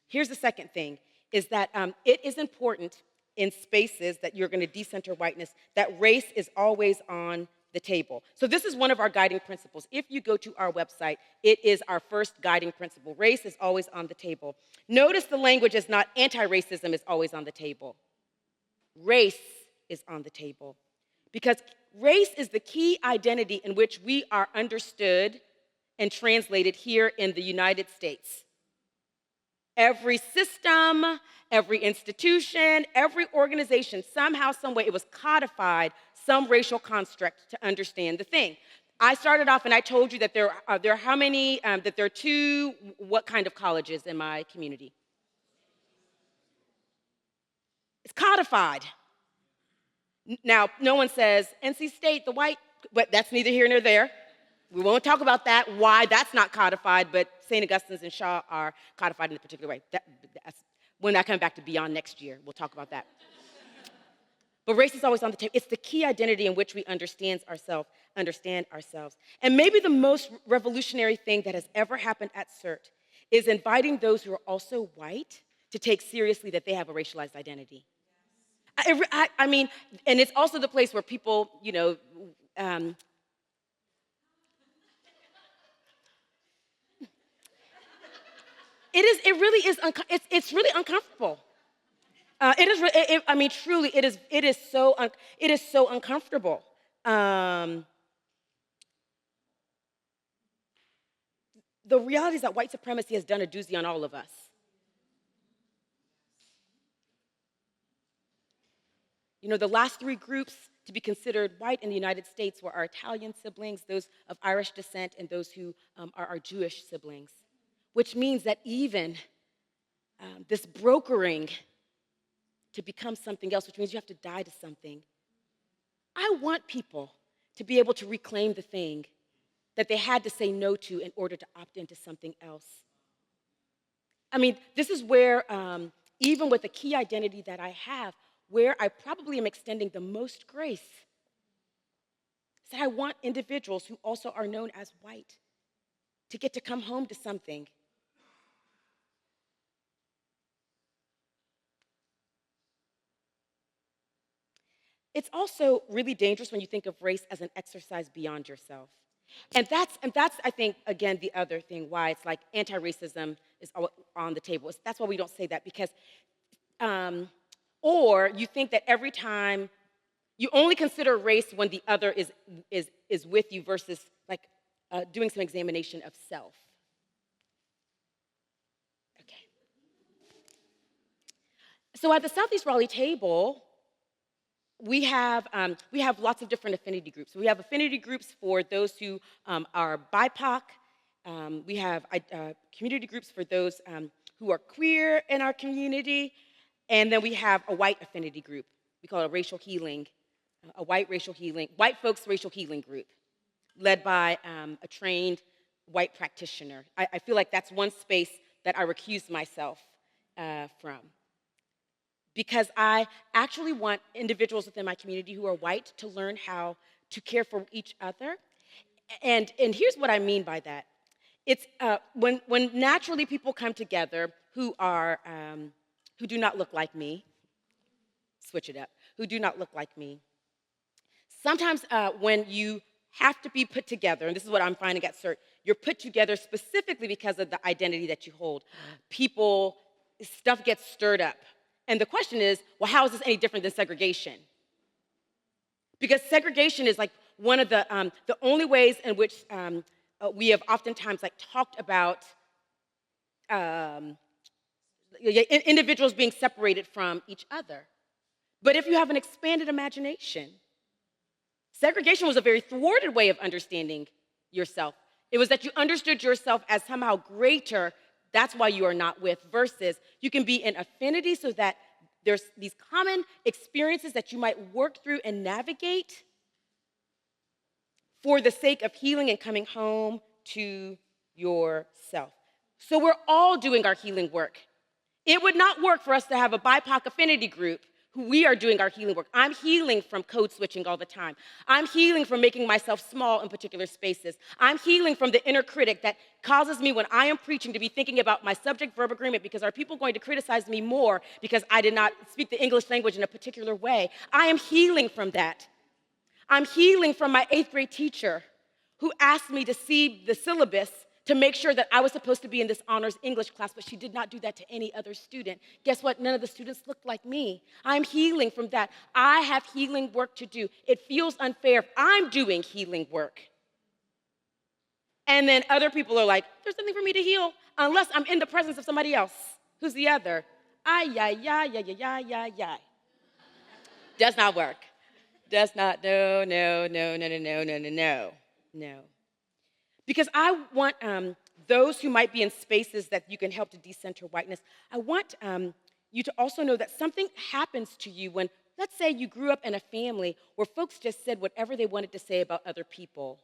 Here's the second thing, is that it is important in spaces that you're going to decenter whiteness, that race is always on the table. So this is one of our guiding principles. If you go to our website, it is our first guiding principle. Race is always on the table. Notice the language is not anti-racism is always on the table. Race is on the table. Because race is the key identity in which we are understood and translated here in the United States. Every system, every institution, every organization, somehow, some way, it was codified, some racial construct to understand the thing. I started off and I told you that there are how many, that there are two, what kind of colleges in my community? It's codified. Now, no one says, NC State, the white, but that's neither here nor there. We won't talk about that, why that's not codified, but St. Augustine's and Shaw are codified in a particular way. When I come back to Beyond next year, we'll talk about that. But race is always on the table. It's the key identity in which we understand ourselves. And maybe the most revolutionary thing that has ever happened at CERT is inviting those who are also white to take seriously that they have a racialized identity. I mean, and it's also the place where people, it's really uncomfortable. Truly, it is so uncomfortable. The reality is that white supremacy has done a doozy on all of us. The last three groups to be considered white in the United States were our Italian siblings, those of Irish descent, and those who are our Jewish siblings, which means that even this brokering to become something else, which means you have to die to something. I want people to be able to reclaim the thing that they had to say no to in order to opt into something else. I mean, this is where, even with the key identity that I have, where I probably am extending the most grace, is that I want individuals who also are known as white to get to come home to something. It's also really dangerous when you think of race as an exercise beyond yourself. And that's I think, again, the other thing why it's like anti-racism is on the table. That's why we don't say that, because, or you think that every time, you only consider race when the other is with you versus like doing some examination of self. Okay. So at the Southeast Raleigh Table, we have lots of different affinity groups. We have affinity groups for those who are BIPOC. We have community groups for those who are queer in our community. And then we have a white affinity group. We call it a racial healing, white folks racial healing group, led by a trained white practitioner. I feel like that's one space that I recuse myself from. Because I actually want individuals within my community who are white to learn how to care for each other. And here's what I mean by that. It's when naturally people come together who do not look like me, switch it up, who do not look like me. Sometimes when you have to be put together, and this is what I'm finding at CERT. You're put together specifically because of the identity that you hold. People, stuff gets stirred up. And the question is, well, how is this any different than segregation? Because segregation is like one of the only ways in which we have oftentimes like talked about individuals being separated from each other. But if you have an expanded imagination, segregation was a very thwarted way of understanding yourself. It was that you understood yourself as somehow greater, that's why you are not with, versus you can be in affinity so that there's these common experiences that you might work through and navigate for the sake of healing and coming home to yourself. So we're all doing our healing work. It would not work for us to have a BIPOC affinity group who we are doing our healing work. I'm healing from code switching all the time. I'm healing from making myself small in particular spaces. I'm healing from the inner critic that causes me when I am preaching to be thinking about my subject-verb agreement because are people going to criticize me more because I did not speak the English language in a particular way? I am healing from that. I'm healing from my 8th grade teacher who asked me to see the syllabus to make sure that I was supposed to be in this honors English class, but she did not do that to any other student. Guess what? None of the students looked like me. I'm healing from that. I have healing work to do. It feels unfair if I'm doing healing work. And then other people are like, there's nothing for me to heal unless I'm in the presence of somebody else. Who's the other? Ay, ay, ay, ay, ay, ay, ay, ay. Does not work. Does not, no, no, no, no, no, no, no, no, no, no. Because I want those who might be in spaces that you can help to decenter whiteness, I want you to also know that something happens to you when, let's say you grew up in a family where folks just said whatever they wanted to say about other people.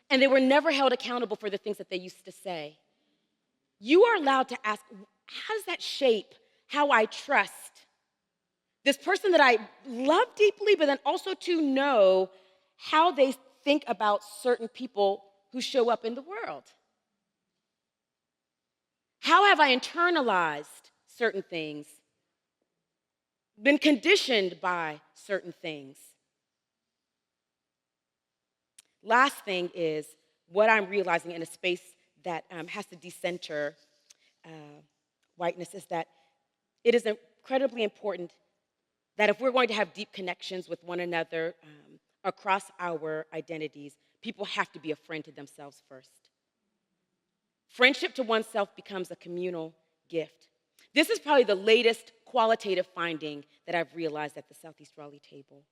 And they were never held accountable for the things that they used to say. You are allowed to ask, how does that shape how I trust this person that I love deeply, but then also to know how they think about certain people who show up in the world? How have I internalized certain things, been conditioned by certain things? Last thing is what I'm realizing in a space that has to decenter whiteness is that it is incredibly important that if we're going to have deep connections with one another across our identities, people have to be a friend to themselves first. Friendship to oneself becomes a communal gift. This is probably the latest qualitative finding that I've realized at the Southeast Raleigh Table.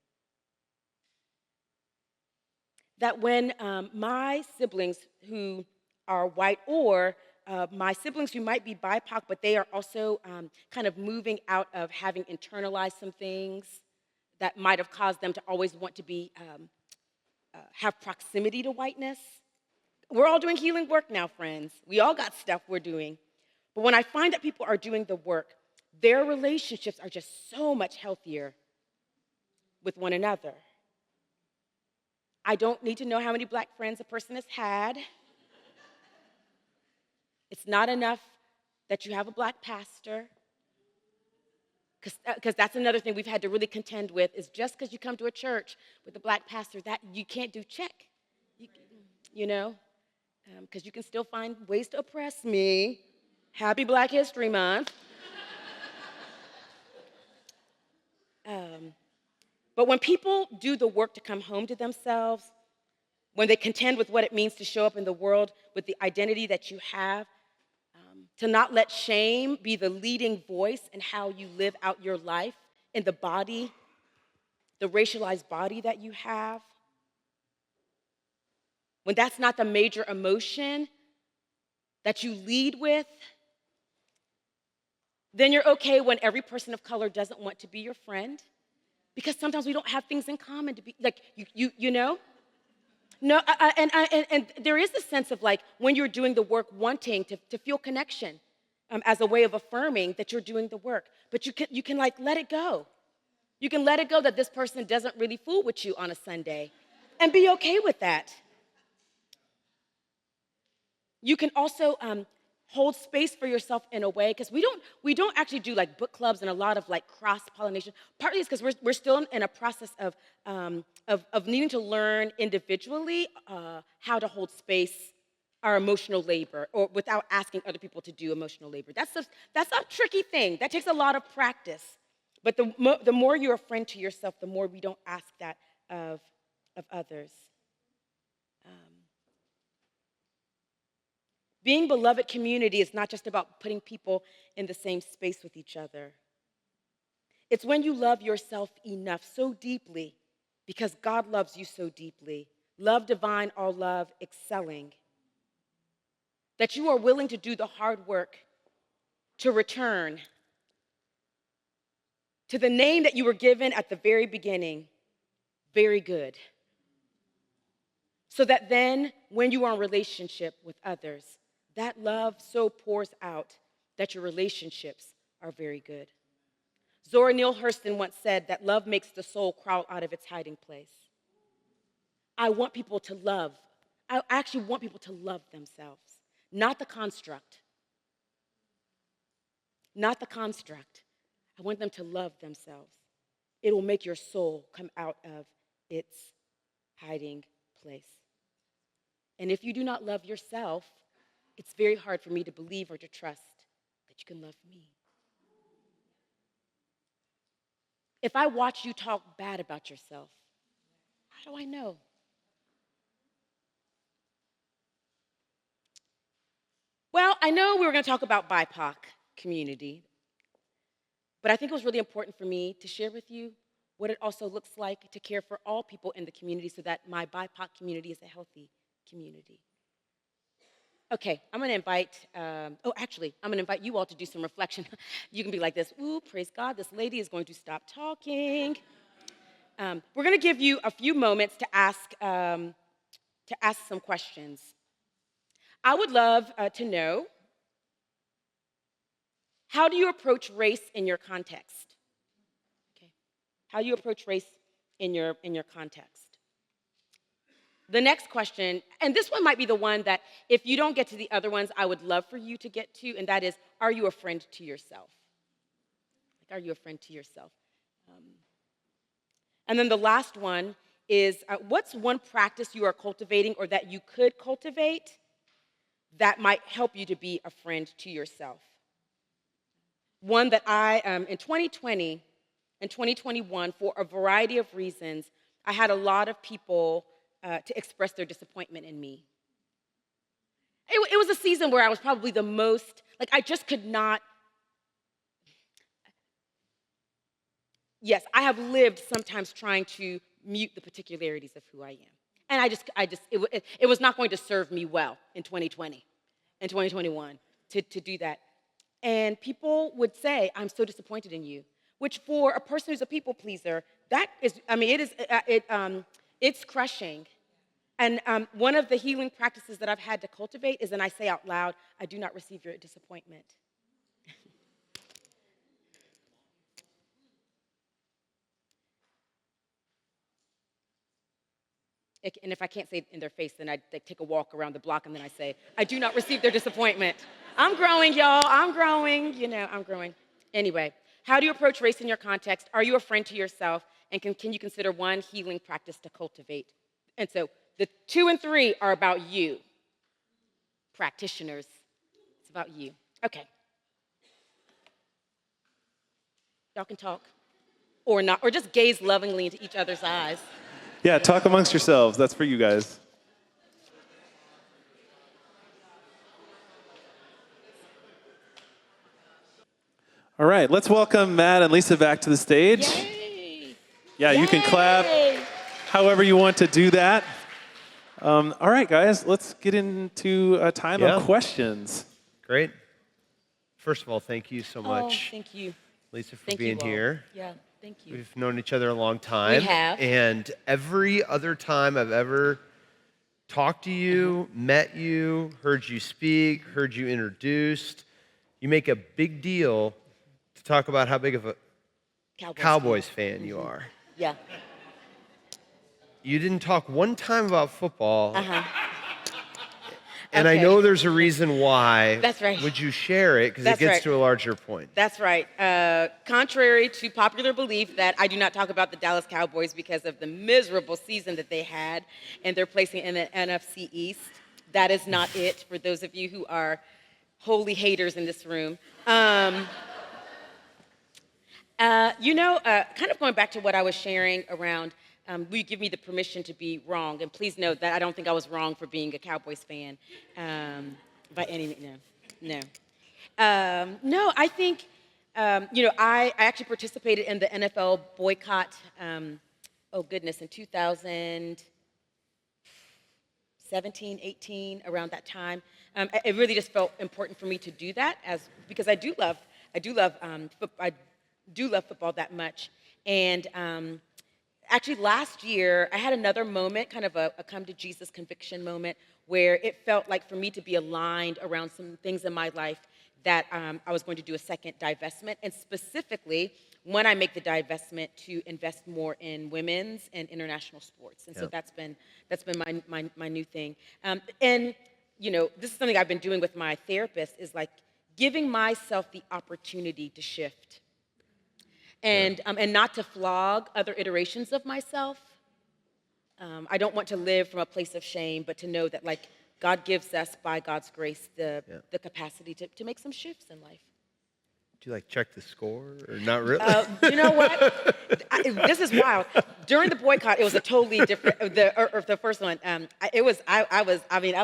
That when my siblings who are white or my siblings who might be BIPOC, but they are also kind of moving out of having internalized some things that might have caused them to always want to be have proximity to whiteness. We're all doing healing work now, friends. We all got stuff we're doing. But when I find that people are doing the work, their relationships are just so much healthier with one another. I don't need to know how many black friends a person has had. It's not enough that you have a black pastor, because that's another thing we've had to really contend with, is just because you come to a church with a black pastor, that you can't do check, you know, because you can still find ways to oppress me. Happy Black History Month. But when people do the work to come home to themselves, when they contend with what it means to show up in the world with the identity that you have, to not let shame be the leading voice in how you live out your life in the body, the racialized body that you have, when that's not the major emotion that you lead with, then you're okay when every person of color doesn't want to be your friend, because sometimes we don't have things in common to be, like, you know? No, and there is a sense of, like, when you're doing the work, wanting to feel connection as a way of affirming that you're doing the work. But you can like let it go. You can let it go that this person doesn't really fool with you on a Sunday and be okay with that. You can also hold space for yourself in a way, because we don't actually do like book clubs and a lot of like cross-pollination. Partly it's because we're still in a process of needing to learn individually how to hold space, our emotional labor, or without asking other people to do emotional labor. That's a tricky thing. That takes a lot of practice. But the more you're a friend to yourself, the more we don't ask that of others. Being beloved community is not just about putting people in the same space with each other. It's when you love yourself enough, so deeply, because God loves you so deeply. Love divine, all love excelling. That you are willing to do the hard work to return to the name that you were given at the very beginning, very good. So that then, when you are in relationship with others, that love so pours out that your relationships are very good. Zora Neale Hurston once said that love makes the soul crawl out of its hiding place. I want people to love. I actually want people to love themselves, not the construct. Not the construct. I want them to love themselves. It will make your soul come out of its hiding place. And if you do not love yourself, it's very hard for me to believe or to trust that you can love me. If I watch you talk bad about yourself, how do I know? Well, I know we were going to talk about BIPOC community, but I think it was really important for me to share with you what it also looks like to care for all people in the community so that my BIPOC community is a healthy community. Okay, I'm going to invite, I'm going to invite you all to do some reflection. You can be like this, ooh, praise God, this lady is going to stop talking. We're going to give you a few moments to ask some questions. I would love to know, how do you approach race in your context? Okay, how do you approach race in your context? The next question, and this one might be the one that if you don't get to the other ones, I would love for you to get to, and that is, are you a friend to yourself? Like, are you a friend to yourself? And then the last one is, what's one practice you are cultivating or that you could cultivate that might help you to be a friend to yourself? One that I, in 2020 and 2021, for a variety of reasons, I had a lot of people to express their disappointment in me. It was a season where I was probably the most, like I just could not, yes, I have lived sometimes trying to mute the particularities of who I am. And it was not going to serve me well in 2020 and 2021 to do that. And people would say, I'm so disappointed in you, which for a person who's a people pleaser, that is, I mean, it's crushing. And one of the healing practices that I've had to cultivate is then I say out loud, I do not receive your disappointment. And if I can't say it in their face, then I take a walk around the block and then I say, I do not receive their disappointment. I'm growing, y'all. I'm growing. I'm growing. Anyway, how do you approach race in your context? Are you a friend to yourself? And can you consider one healing practice to cultivate? And so the 2 and 3 are about you, practitioners. It's about you. Okay. Y'all can talk or not, or just gaze lovingly into each other's eyes. Yeah, talk amongst yourselves. That's for you guys. All right, let's welcome Matt and Lisa back to the stage. Yay! Yeah, Yay! You can clap however you want to do that. All right, guys, let's get into a time of questions. Great. First of all, thank you so much. Oh, thank you. Lisa, for Thank being you all. here. Yeah, thank you. We've known each other a long time. We have. And every other time I've ever talked to you, met you, heard you speak, heard you introduced, you make a big deal to talk about how big of a Cowboys fan you are. Yeah. You didn't talk one time about football. And I Okay. know there's a reason why. That's right. Would you share it? Because it That's gets right. to a larger point. That's right. Contrary to popular belief that I do not talk about the Dallas Cowboys because of the miserable season that they had and their placing in the NFC East, that is not it for those of you who are holy haters in this room. Kind of going back to what I was sharing around, will you give me the permission to be wrong? And please note that I don't think I was wrong for being a Cowboys fan by any means. No. No, I think, I actually participated in the NFL boycott, in 2017, 18, around that time. It really just felt important for me to do that because I do love football that much. And actually last year, I had another moment, kind of a come to Jesus conviction moment, where it felt like for me to be aligned around some things in my life that I was going to do a second divestment, and specifically when I make the divestment to invest more in women's and international sports. And so that's been my new thing. And this is something I've been doing with my therapist, is like giving myself the opportunity to shift and not to flog other iterations of myself. I don't want to live from a place of shame, but to know that like God gives us, by God's grace, the capacity to make some shifts in life. Do you like check the score or not really? You know what? This is wild. During the boycott, it was a totally different. The first one, it was. I would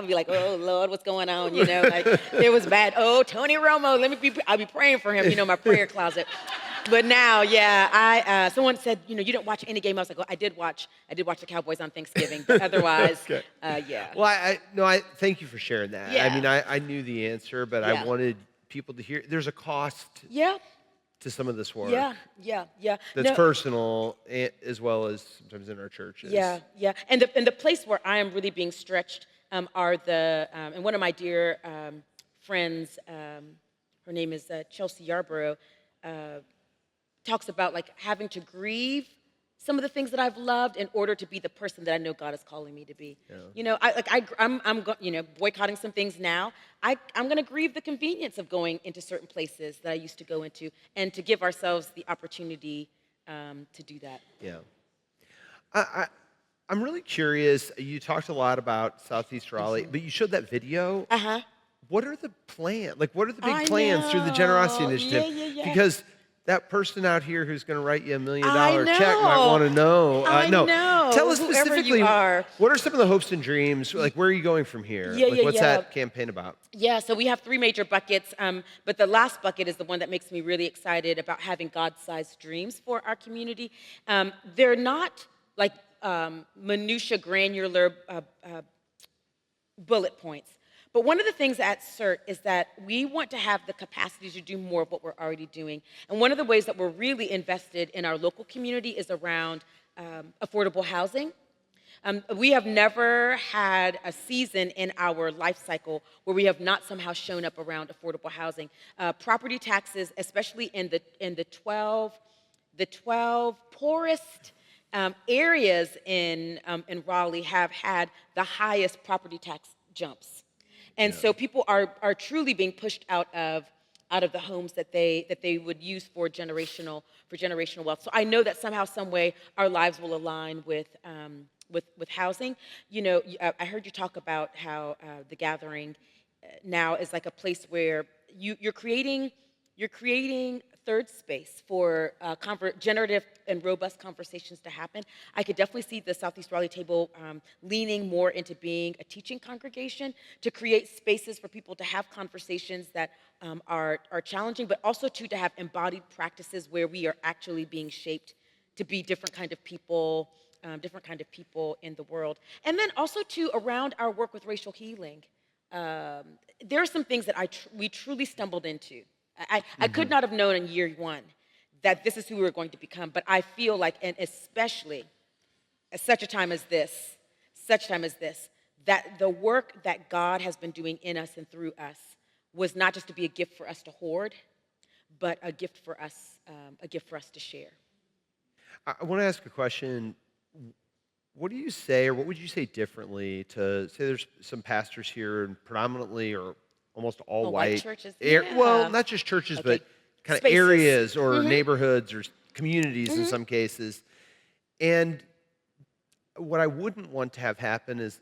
be like, oh Lord, what's going on? Like it was bad. Oh, Tony Romo, I'll be praying for him. My prayer closet. But now, someone said, you don't watch any game. I was like, well, I did watch the Cowboys on Thanksgiving, but otherwise, Okay. yeah. Well, I thank you for sharing that. Yeah. I mean, I knew the answer, but I wanted people to hear. There's a cost to some of this work. Yeah. That's personal, as well as sometimes in our churches. Yeah. And the place where I am really being stretched are and one of my dear friends, her name is Chelsea Yarborough, talks about like having to grieve some of the things that I've loved in order to be the person that I know God is calling me to be. Yeah. I'm boycotting some things now. I'm going to grieve the convenience of going into certain places that I used to go into, and to give ourselves the opportunity to do that. Yeah. I'm really curious. You talked a lot about Southeast Raleigh, but you showed that video. What are the plans? Like, what are the big plans through the Generosity Initiative? Yeah. Because that person out here who's going to write you $1 million check might want to know. I know. Tell us Whoever specifically, you are. What are some of the hopes and dreams? Like, where are you going from here? What's that campaign about? Yeah, so we have 3 major buckets, but the last bucket is the one that makes me really excited about having God-sized dreams for our community. They're not like minutia, granular bullet points. But one of the things at CERT is that we want to have the capacity to do more of what we're already doing. And one of the ways that we're really invested in our local community is around affordable housing. We have never had a season in our life cycle where we have not somehow shown up around affordable housing. Property taxes, especially in the 12 poorest areas in Raleigh, have had the highest property tax jumps. And so people are truly being pushed out of the homes that they would use for generational wealth. So I know that somehow, some way, our lives will align with housing. I heard you talk about how the Gathering now is like a place where you're creating third space for generative and robust conversations to happen. I could definitely see the Southeast Raleigh Table leaning more into being a teaching congregation, to create spaces for people to have conversations that are challenging, but also to have embodied practices where we are actually being shaped to be different kind of people in the world. And then also around our work with racial healing. There are some things that we truly stumbled into. I could not have known in year 1 that this is who we were going to become, but I feel like, and especially at such a time as this, that the work that God has been doing in us and through us was not just to be a gift for us to hoard, but a gift for us to share. I want to ask a question. what do you say, or what would you say differently to say there's some pastors here and predominantly or almost all Oh, white white, churches? well, Yeah. not just churches, Okay. but kind of Spaces. areas or neighborhoods or communities in some cases. And what I wouldn't want to have happen is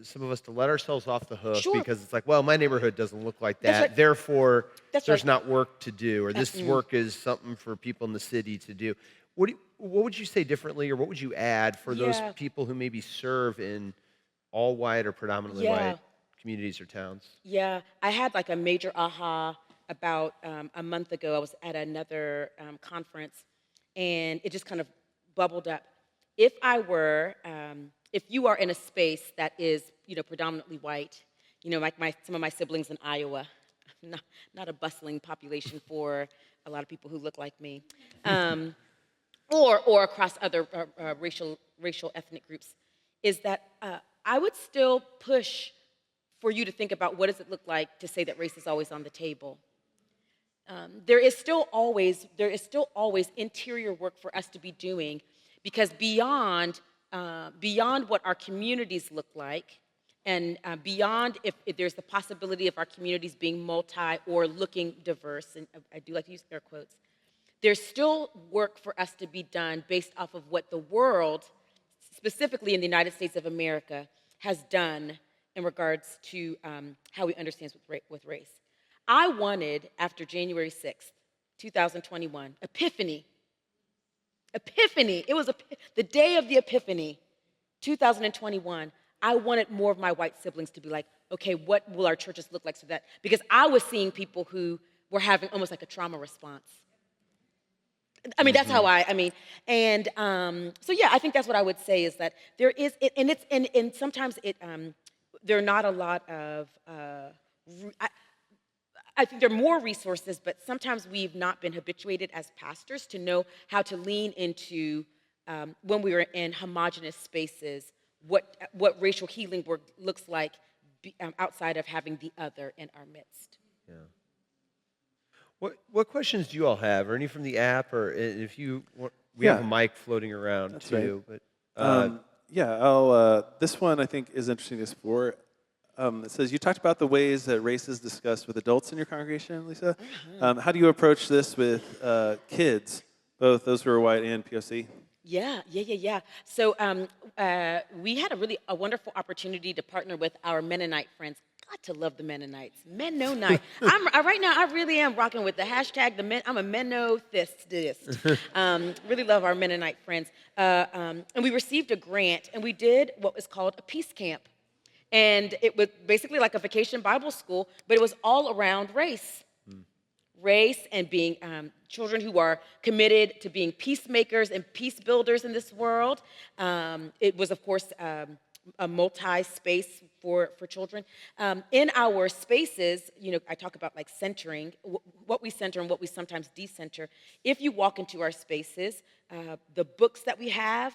some of us to let ourselves off the hook Sure. because it's like, well, my neighborhood doesn't look like That's that. right. Therefore, That's there's right. not work to do, or this work is something for people in the city to do. What would you say differently, or what would you add for those Yeah. people who maybe serve in all white or predominantly Yeah. white communities or towns? Yeah, I had like a major aha about a month ago. I was at another conference, and it just kind of bubbled up. If you are in a space that is, predominantly white, like some of my siblings in Iowa, not a bustling population for a lot of people who look like me, or across other racial ethnic groups, is that I would still push for you to think about what does it look like to say that race is always on the table. There is still always interior work for us to be doing, because beyond what our communities look like, and beyond if there's the possibility of our communities being multi or looking diverse, and I do like to use air quotes, there's still work for us to be done based off of what the world, specifically in the United States of America, has done in regards to how we understand with race. I wanted, after January 6th, 2021, Epiphany, it was the day of the Epiphany, 2021, I wanted more of my white siblings to be like, okay, what will our churches look like, so that, because I was seeing people who were having almost like a trauma response. I mean, that's how and so yeah, I think that's what I would say, is that there is, and sometimes there are not a lot of, I think there are more resources, but sometimes we've not been habituated as pastors to know how to lean into, when we are in homogenous spaces, what racial healing work looks like outside of having the other in our midst. Yeah. What questions do you all have, or any from the app, or if you want, we have a mic floating around. That's too. right. But This one I think is interesting to explore. It says, you talked about the ways that race is discussed with adults in your congregation, Lisa. How do you approach this with kids, both those who are white and POC? Yeah. So we had a wonderful opportunity to partner with our Mennonite friends. Got to love the Mennonites. Mennonite. Right now, I really am rocking with the hashtag. I'm a Mennothist. Really love our Mennonite friends. And we received a grant, and we did what was called a peace camp. And it was basically like a vacation Bible school, but it was all around race. Race and being children who are committed to being peacemakers and peace builders in this world. It was, of course, a multi-space for children. In our spaces, I talk about like centering, what we center and what we sometimes decenter. If you walk into our spaces, the books that we have,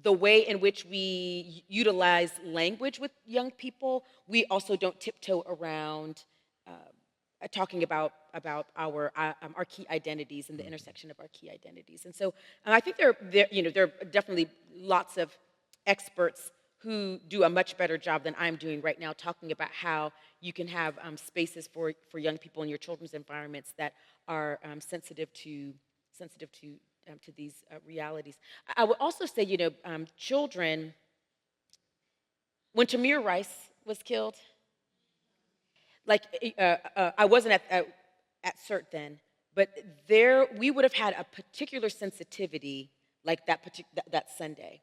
the way in which we utilize language with young people, we also don't tiptoe around talking about our key identities and the intersection of our key identities. And so I think there are definitely lots of experts who do a much better job than I'm doing right now, talking about how you can have spaces for young people in your children's environments that are sensitive to these realities. I would also say, children, when Tamir Rice was killed, like I wasn't at CERT then, but we would have had a particular sensitivity like that Sunday.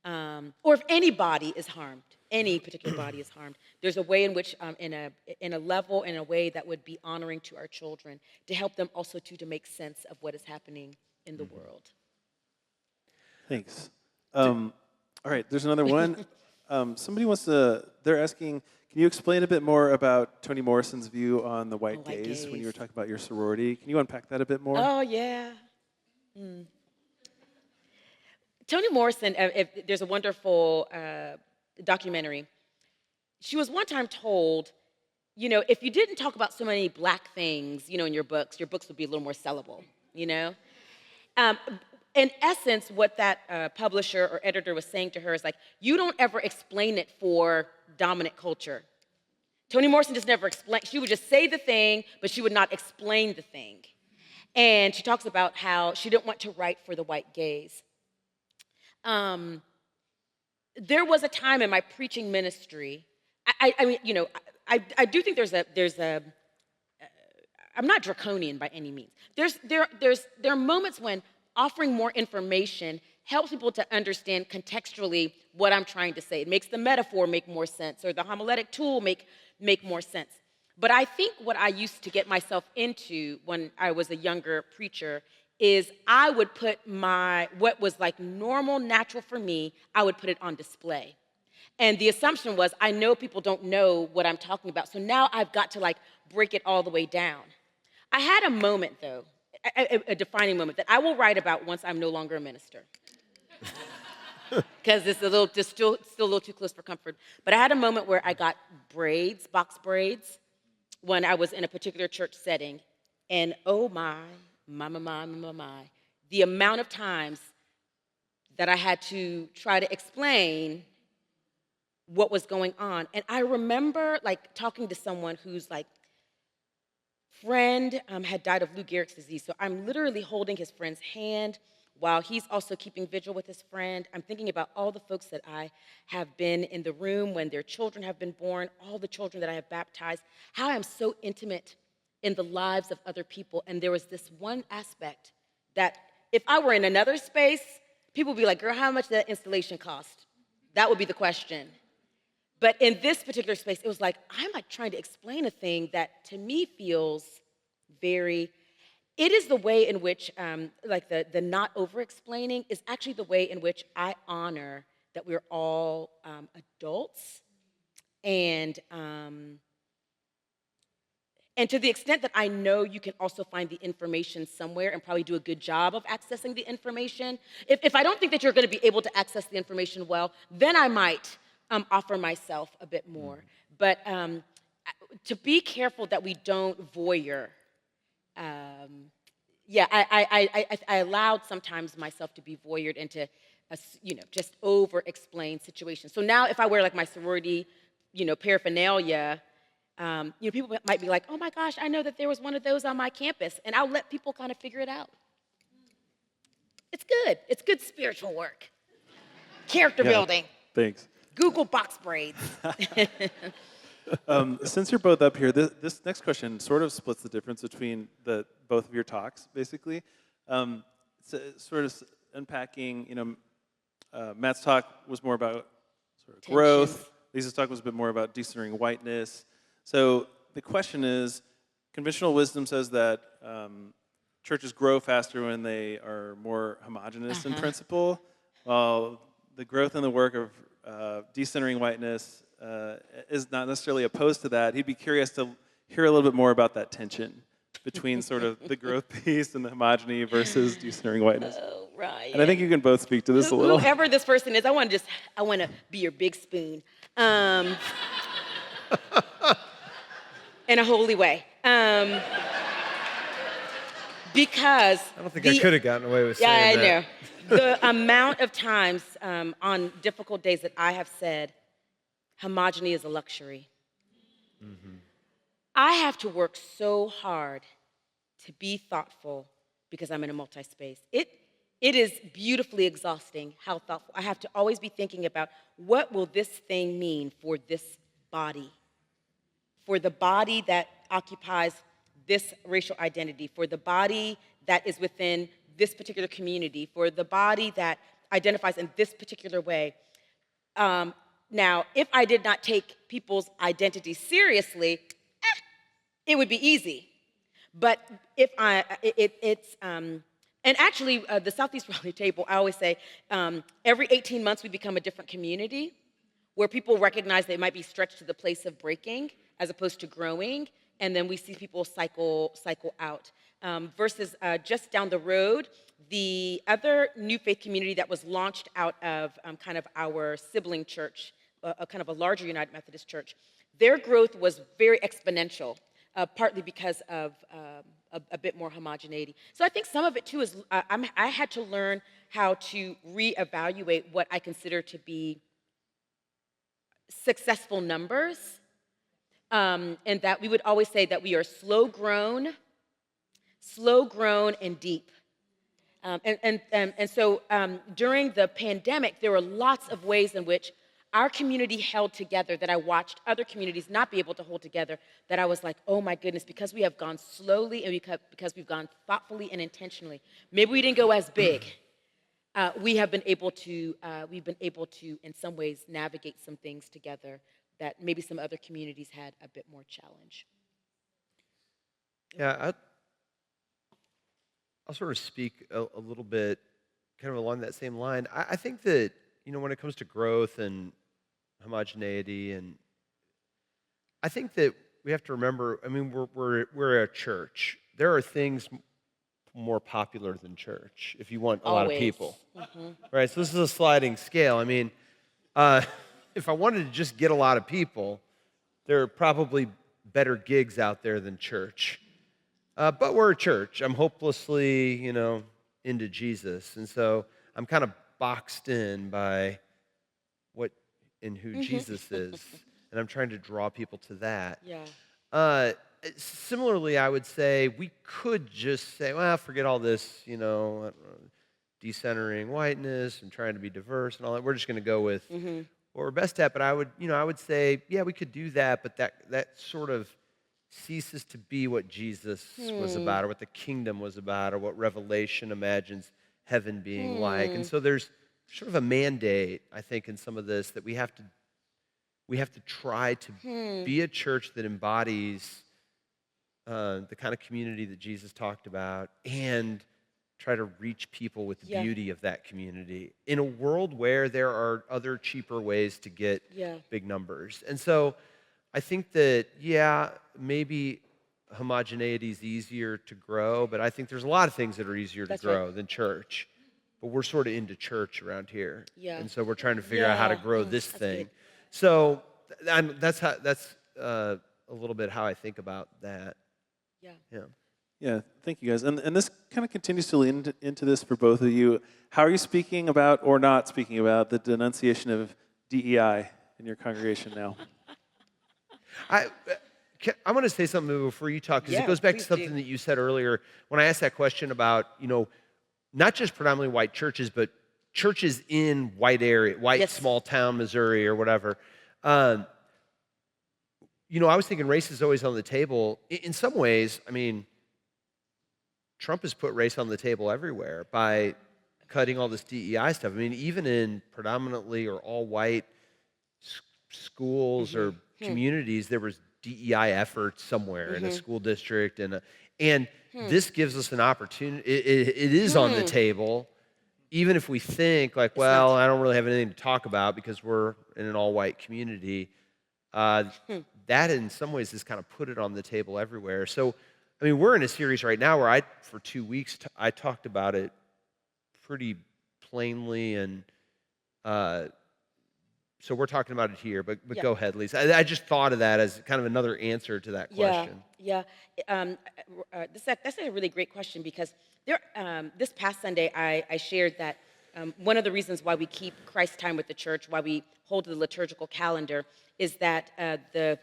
Or if anybody is harmed, any particular body is harmed, there's a way in which, in a level, in a way that would be honoring to our children, to help them also to make sense of what is happening in the world. Thanks. All right, there's another one. Somebody they're asking, can you explain a bit more about Toni Morrison's view on the white gaze when you were talking about your sorority? Can you unpack that a bit more? Oh, yeah. Toni Morrison, there's a wonderful documentary. She was one time told, if you didn't talk about so many black things, in your books would be a little more sellable, in essence, what that publisher or editor was saying to her is like, you don't ever explain it for dominant culture. Toni Morrison just never explained. She would just say the thing, but she would not explain the thing. And she talks about how she didn't want to write for the white gaze. There was a time in my preaching ministry. I mean, you know, I do think there's a. I'm not draconian by any means. There are moments when offering more information helps people to understand contextually what I'm trying to say. It makes the metaphor make more sense, or the homiletic tool make more sense. But I think what I used to get myself into when I was a younger preacher is I would put what was like normal, natural for me, I would put it on display. And the assumption was, I know people don't know what I'm talking about, so now I've got to like break it all the way down. I had a moment though, a defining moment that I will write about once I'm no longer a minister. Because it's still a little too close for comfort. But I had a moment where I got braids, box braids, when I was in a particular church setting. And oh my, the amount of times that I had to try to explain what was going on. And I remember like talking to someone who's like, friend had died of Lou Gehrig's disease. So I'm literally holding his friend's hand while he's also keeping vigil with his friend. I'm thinking about all the folks that I have been in the room when their children have been born, all the children that I have baptized, how I'm so intimate in the lives of other people. And there was this one aspect that if I were in another space, people would be like, girl, how much did that installation cost? That would be the question. But in this particular space, it was like, I'm like trying to explain a thing that to me feels very, it is the way in which, like the not over-explaining is actually the way in which I honor that we're all adults. And to the extent that I know you can also find the information somewhere and probably do a good job of accessing the information, if I don't think that you're going to be able to access the information well, then I might offer myself a bit more. But to be careful that we don't voyeur. Yeah, I allowed sometimes myself to be voyeured into, just over-explain situations. So now if I wear like my sorority, paraphernalia, people might be like, oh my gosh, I know that there was one of those on my campus, and I'll let people kind of figure it out. It's good. It's good spiritual work. Character building. Thanks. Google box braids. Since you're both up here, this next question sort of splits the difference between both of your talks, basically. Sort of unpacking, Matt's talk was more about sort of growth. Lisa's talk was a bit more about discerning whiteness. So the question is, conventional wisdom says that churches grow faster when they are more homogenous in principle, while the growth and the work of decentering whiteness is not necessarily opposed to that. He'd be curious to hear a little bit more about that tension between sort of the growth piece and the homogeny versus decentering whiteness. Oh, right. And I think you can both speak to this a little. Whoever this person is, I want to be your big spoon. In a holy way. Because I don't think I could have gotten away with saying that. Yeah, I know. The amount of times on difficult days that I have said, homogeny is a luxury. Mm-hmm. I have to work so hard to be thoughtful because I'm in a multi-space. It is beautifully exhausting how thoughtful. I have to always be thinking about what will this thing mean for this body, for the body that occupies this racial identity, for the body that is within this particular community, for the body that identifies in this particular way. Now, if I did not take people's identity seriously, it would be easy. But if and actually, the Southeast Raleigh Table, I always say, every 18 months we become a different community where people recognize they might be stretched to the place of breaking as opposed to growing, and then we see people cycle out. Versus just down the road, the other new faith community that was launched out of kind of our sibling church, kind of a larger United Methodist church, their growth was very exponential. partly because of a bit more homogeneity. So I think some of it too is I had to learn how to reevaluate what I consider to be successful numbers, and that we would always say that we are slow grown and deep. And so during the pandemic, there were lots of ways in which our community held together that I watched other communities not be able to hold together, that I was like, oh my goodness, because we have gone slowly and because we've gone thoughtfully and intentionally. Maybe we didn't go as big. We've been able to, in some ways, navigate some things together that maybe some other communities had a bit more challenge. Yeah, I'll sort of speak a little bit kind of along that same line. I think that, when it comes to growth and homogeneity, and I think that we have to remember, I mean, we're a church. There are things more popular than church if you want a lot of people. Mm-hmm. Right? So this is a sliding scale. I mean, if I wanted to just get a lot of people, there are probably better gigs out there than church. But we're a church. I'm hopelessly, into Jesus. And so I'm kind of boxed in by what and who Jesus is. And I'm trying to draw people to that. Yeah. Similarly, I would say we could just say, well, forget all this, decentering whiteness and trying to be diverse and all that. We're just going to go with what we're best at. But I would say, yeah, we could do that, but that sort of ceases to be what Jesus was about, or what the kingdom was about, or what Revelation imagines heaven being like. And so there's sort of a mandate, I think, in some of this that we have to try to be a church that embodies the kind of community that Jesus talked about, and try to reach people with the beauty of that community in a world where there are other cheaper ways to get big numbers. And so I think that, maybe homogeneity is easier to grow, but I think there's a lot of things that are easier to grow than church. But we're sort of into church around here. Yeah. And so we're trying to figure out how to grow this thing. Good. So that's a little bit how I think about that. Yeah. Yeah, thank you guys. And this kind of continues to lean into this for both of you. How are you speaking about or not speaking about the denunciation of DEI in your congregation now? I want to say something before you talk, because it goes back to something that you said earlier when I asked that question about, not just predominantly white churches, but churches in white small town Missouri or whatever. I was thinking race is always on the table. In some ways, I mean, Trump has put race on the table everywhere by cutting all this DEI stuff. I mean, even in predominantly or all white schools or communities, there was DEI efforts somewhere in a school district, and this gives us an opportunity. It is on the table, even if we think like, well, I don't really have anything to talk about because we're in an all-white community. That in some ways has kind of put it on the table everywhere. So, I mean, we're in a series right now where for 2 weeks, I talked about it pretty plainly, and so we're talking about it here, but go ahead, Lisa. I just thought of that as kind of another answer to that question. That's a really great question, because this past Sunday I shared that one of the reasons why we keep Christ time with the church, why we hold to the liturgical calendar, is that the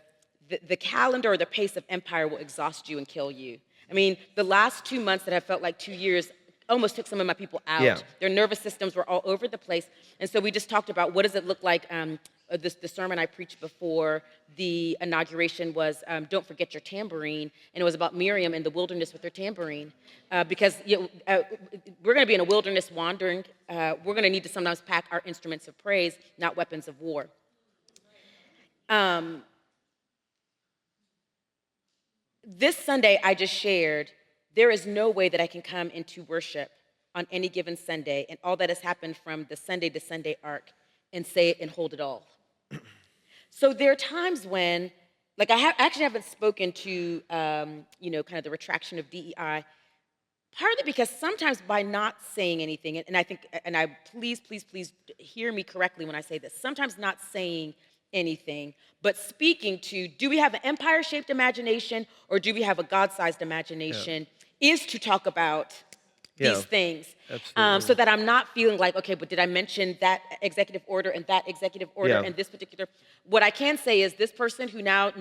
calendar or the pace of empire will exhaust you and kill you. I mean, the last 2 months that have felt like 2 years almost took some of my people out. Yeah. Their nervous systems were all over the place. And so we just talked about what does it look like. The sermon I preached before the inauguration was Don't Forget Your Tambourine. And it was about Miriam in the wilderness with her tambourine. Because we're going to be in a wilderness wandering. We're going to need to sometimes pack our instruments of praise, not weapons of war. This Sunday I just shared, there is no way that I can come into worship on any given Sunday and all that has happened from the Sunday to Sunday arc and say it and hold it all. So there are times when, like I actually haven't spoken to, kind of the retraction of DEI, partly because sometimes by not saying anything, and I think, please hear me correctly when I say this, sometimes not saying anything, but speaking to, do we have an empire-shaped imagination or do we have a God-sized imagination, is to talk about these things. Absolutely. So that I'm not feeling like, okay, but did I mention that executive order and that executive order and this particular? What I can say is this person who now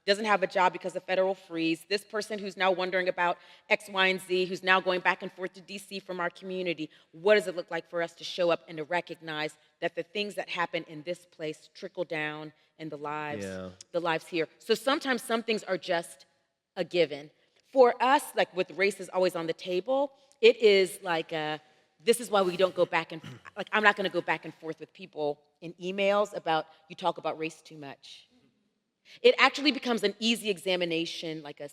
doesn't have a job because of federal freeze, this person who's now wondering about X, Y, and Z, who's now going back and forth to DC from our community, what does it look like for us to show up and to recognize that the things that happen in this place trickle down in the lives here. So sometimes some things are just a given. For us, like with race is always on the table, it is like, this is why we don't go back and, like, I'm not gonna go back and forth with people in emails about, you talk about race too much. It actually becomes an easy examination, like a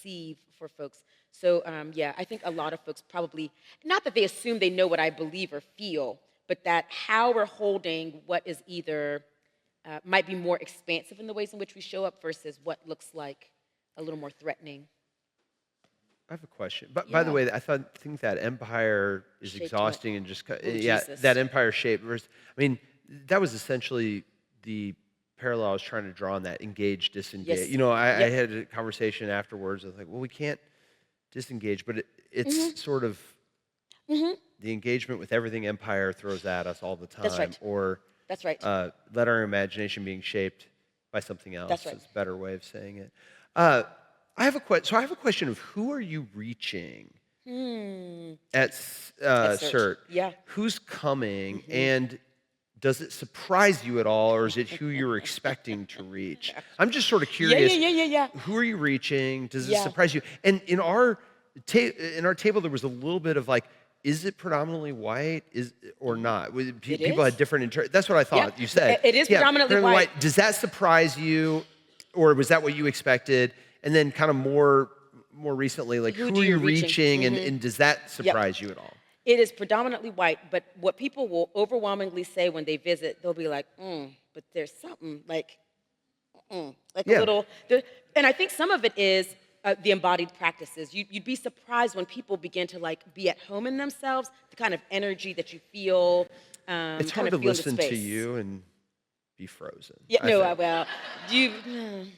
sieve for folks. So yeah, I think a lot of folks probably, not that they assume they know what I believe or feel, but that how we're holding what is either, might be more expansive in the ways in which we show up versus what looks like a little more threatening. I have a question. But by the way, I think that empire is Shaped exhausting and just Jesus. that empire shape. I mean, that was essentially the parallel I was trying to draw on that engage, disengage. Yes. You know, I had a conversation afterwards. I was like, well, we can't disengage, but it's sort of the engagement with everything empire throws at us all the time. That's right. Or That's right. let our imagination being shaped by something else. That's right. Is a better way of saying it. I have a question of who are you reaching at CERT? Yeah. Who's coming, and does it surprise you at all, or is it who you're expecting to reach? I'm just sort of curious. Yeah. Who are you reaching? Does it surprise you? And in our table, there was a little bit of like, is it predominantly white, or not? People had different that's what I thought you said. It is predominantly white. Does that surprise you, or was that what you expected? And then kind of more recently, like who are you reaching, and does that surprise you at all? It is predominantly white, but what people will overwhelmingly say when they visit, they'll be like, but there's something like a little, and I think some of it is the embodied practices. You'd be surprised when people begin to like be at home in themselves, the kind of energy that you feel. It's hard to listen to you and be frozen. Yeah, well,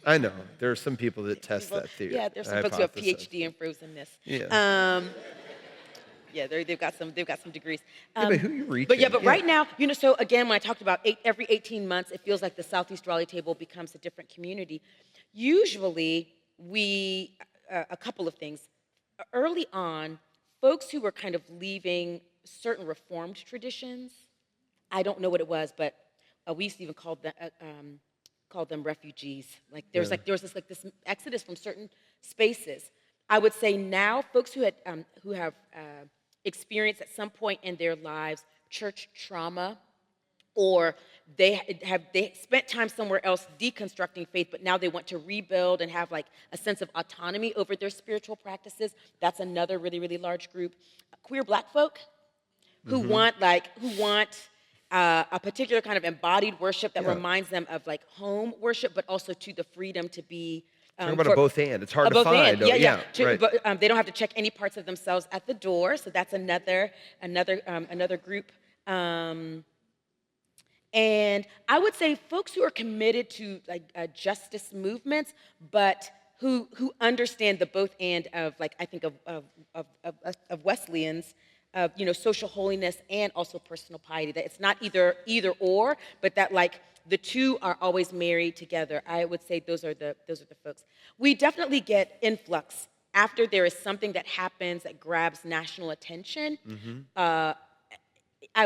I know. There are some people that test that theory. Yeah, there's some folks who have PhD in frozenness. Yeah. They've got some degrees. But who are you reaching? But right now, so again, when I talked about every 18 months, it feels like the Southeast Raleigh Table becomes a different community. Usually, a couple of things. Early on, folks who were kind of leaving certain Reformed traditions, I don't know what it was, but we used to even call them refugees. Like there was this exodus from certain spaces. I would say now, folks who have experienced at some point in their lives church trauma, or they spent time somewhere else deconstructing faith, but now they want to rebuild and have like a sense of autonomy over their spiritual practices. That's another really, really large group. Queer Black folk who want a particular kind of embodied worship that reminds them of like home worship, but also to the freedom to be. Talking about a both and. It's hard to find. Right. But they don't have to check any parts of themselves at the door, so that's another group. And I would say folks who are committed to like justice movements, but who understand the both and of like I think of Wesleyans. Social holiness and also personal piety. That it's not either or, but that like the two are always married together. I would say those are the folks. We definitely get influx after there is something that happens that grabs national attention. I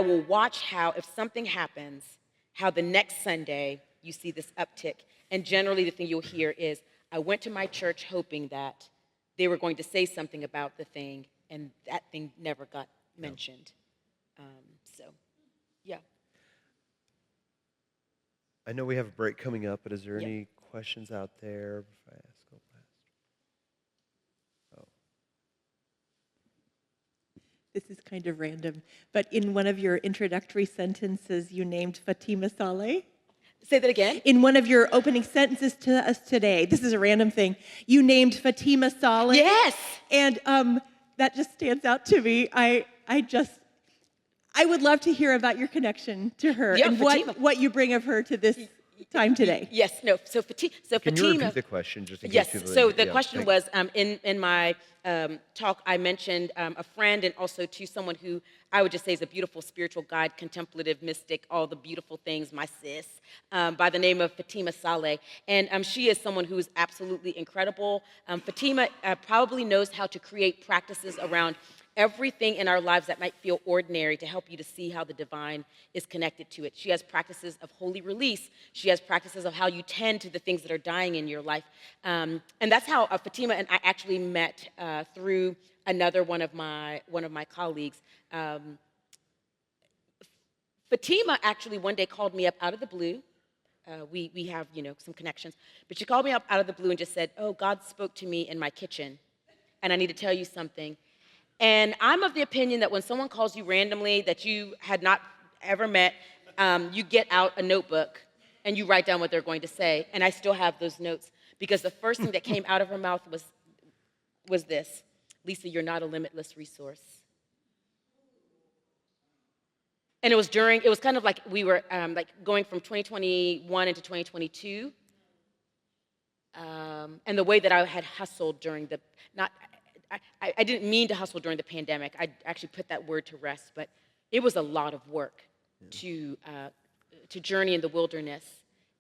will watch how if something happens, how the next Sunday you see this uptick. And generally the thing you'll hear is, I went to my church hoping that they were going to say something about the thing, and that thing never got mentioned. I know we have a break coming up, but is there any questions out there before I ask go last? This is kind of random, but in one of your introductory sentences, you named Fatima Saleh. Say that again. In one of your opening sentences to us today, this is a random thing, you named Fatima Saleh. Yes. And that just stands out to me. I would love to hear about your connection to her and what you bring of her to this time today. Yes, no. So, Can you Fatima. repeat the question just in case Yes. people So didn't- the yeah, question thanks. was in my talk, I mentioned a friend and also to someone who I would just say is a beautiful spiritual guide, contemplative, mystic, all the beautiful things, my sis, by the name of Fatima Saleh. And she is someone who is absolutely incredible. Fatima probably knows how to create practices around everything in our lives that might feel ordinary to help you to see how the divine is connected to it. She has practices of holy release. She has practices of how you tend to the things that are dying in your life. And that's how Fatima and I actually met through another one of my colleagues. Fatima actually one day called me up out of the blue. We have, some connections. But she called me up out of the blue and just said, "Oh, God spoke to me in my kitchen, and I need to tell you something." And I'm of the opinion that when someone calls you randomly that you had not ever met, you get out a notebook and you write down what they're going to say. And I still have those notes because the first thing that came out of her mouth was this: "Lisa, you're not a limitless resource." And it was kind of like we were like going from 2021 into 2022. And the way that I had hustled during I didn't mean to hustle during the pandemic. I actually put that word to rest, but it was a lot of work to journey in the wilderness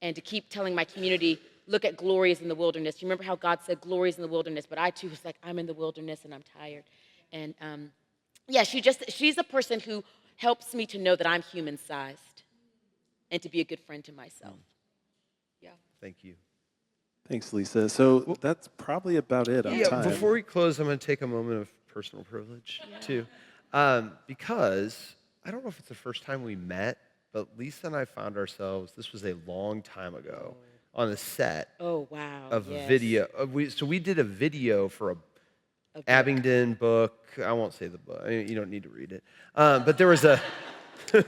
and to keep telling my community, look at glories in the wilderness. You remember how God said glories in the wilderness, but I too was like, I'm in the wilderness and I'm tired. And yeah, she's a person who helps me to know that I'm human-sized and to be a good friend to myself. Yeah. Thank you. Thanks, Lisa. So that's probably about it on time. Before we close, I'm going to take a moment of personal privilege, too. Because I don't know if it's the first time we met, but Lisa and I found ourselves, this was a long time ago, on the set Oh, wow. of yes. a video. So we did a video for a book. Abingdon book. I won't say the book. I mean, you don't need to read it. But there was a...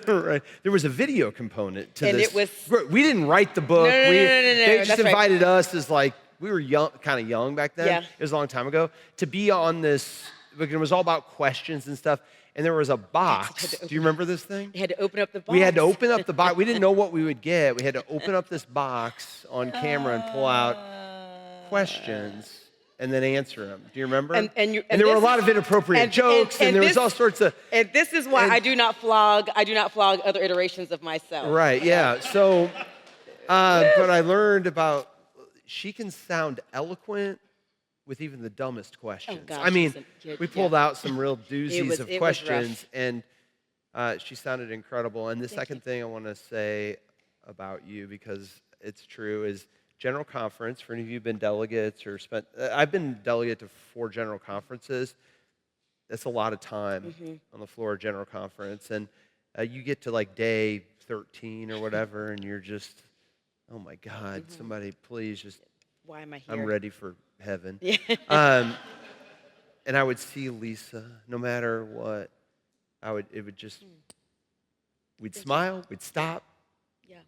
right. There was a video component to And this. it was... We didn't write the book. No. They just That's right. invited us as like, we were young, kind of young back then. Yeah. It was a long time ago. To be on this, because it was all about questions and stuff. And there was a box. Do you remember this thing? You had to open up the box. We had to open up the box. We didn't know what we would get. We had to open up this box on camera and pull out questions and then answer them. Do you remember? And there were a lot of inappropriate jokes, and there was all sorts of... And this is why I do not flog other iterations of myself. Right, yeah. So, but I learned about, she can sound eloquent with even the dumbest questions. gosh, I mean, yeah. we pulled out some real doozies of it was questions, rough. and she sounded incredible. And the second thing I want to say about you, because it's true, is General Conference. For any of you who've been delegates or spent, I've been delegate to 4 General Conferences. That's a lot of time on the floor of General Conference. And you get to like day 13 or whatever, and you're just, oh my God, somebody please just, Why am I here? I'm ready for heaven. Yeah. And I would see Lisa, no matter what, it would just, we'd smile, we'd stop. Yeah.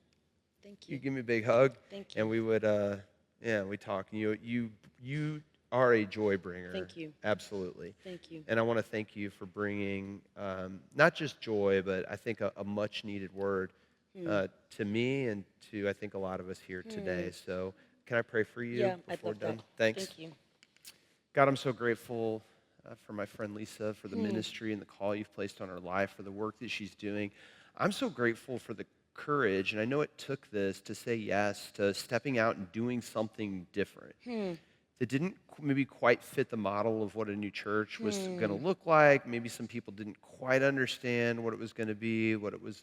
Thank you. You'd give me a big hug. Thank you. And we would, we'd talk. You are a joy bringer. Thank you. Absolutely. Thank you. And I want to thank you for bringing not just joy, but I think a much needed word to me and to, I think, a lot of us here today. So can I pray for you Yeah, I'd before love we're done? that. Thanks. Thank you. God, I'm so grateful for my friend Lisa, for the ministry and the call you've placed on her life, for the work that she's doing. I'm so grateful for the courage, and I know it took this to say yes to stepping out and doing something different that didn't maybe quite fit the model of what a new church was going to look like. Maybe some people didn't quite understand what it was going to be, what it was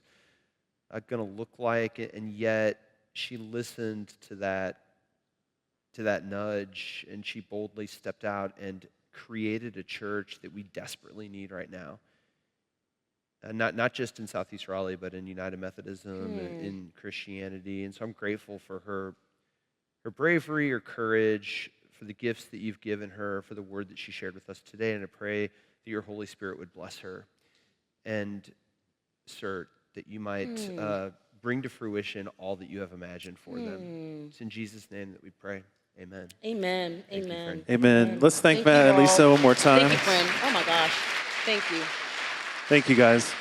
going to look like, and yet she listened to that nudge, and she boldly stepped out and created a church that we desperately need right now. Not just in Southeast Raleigh, but in United Methodism and in Christianity. And so I'm grateful for her bravery, her courage, for the gifts that you've given her, for the word that she shared with us today. And I pray that your Holy Spirit would bless her. And, sir, that you might bring to fruition all that you have imagined for them. It's in Jesus' name that we pray. Amen. Amen. Thank you, Amen. friend. Amen. Let's thank Thank you Matt and all. Lisa one more time. Thank you, friend. Oh my gosh. Thank you. Thank you, guys.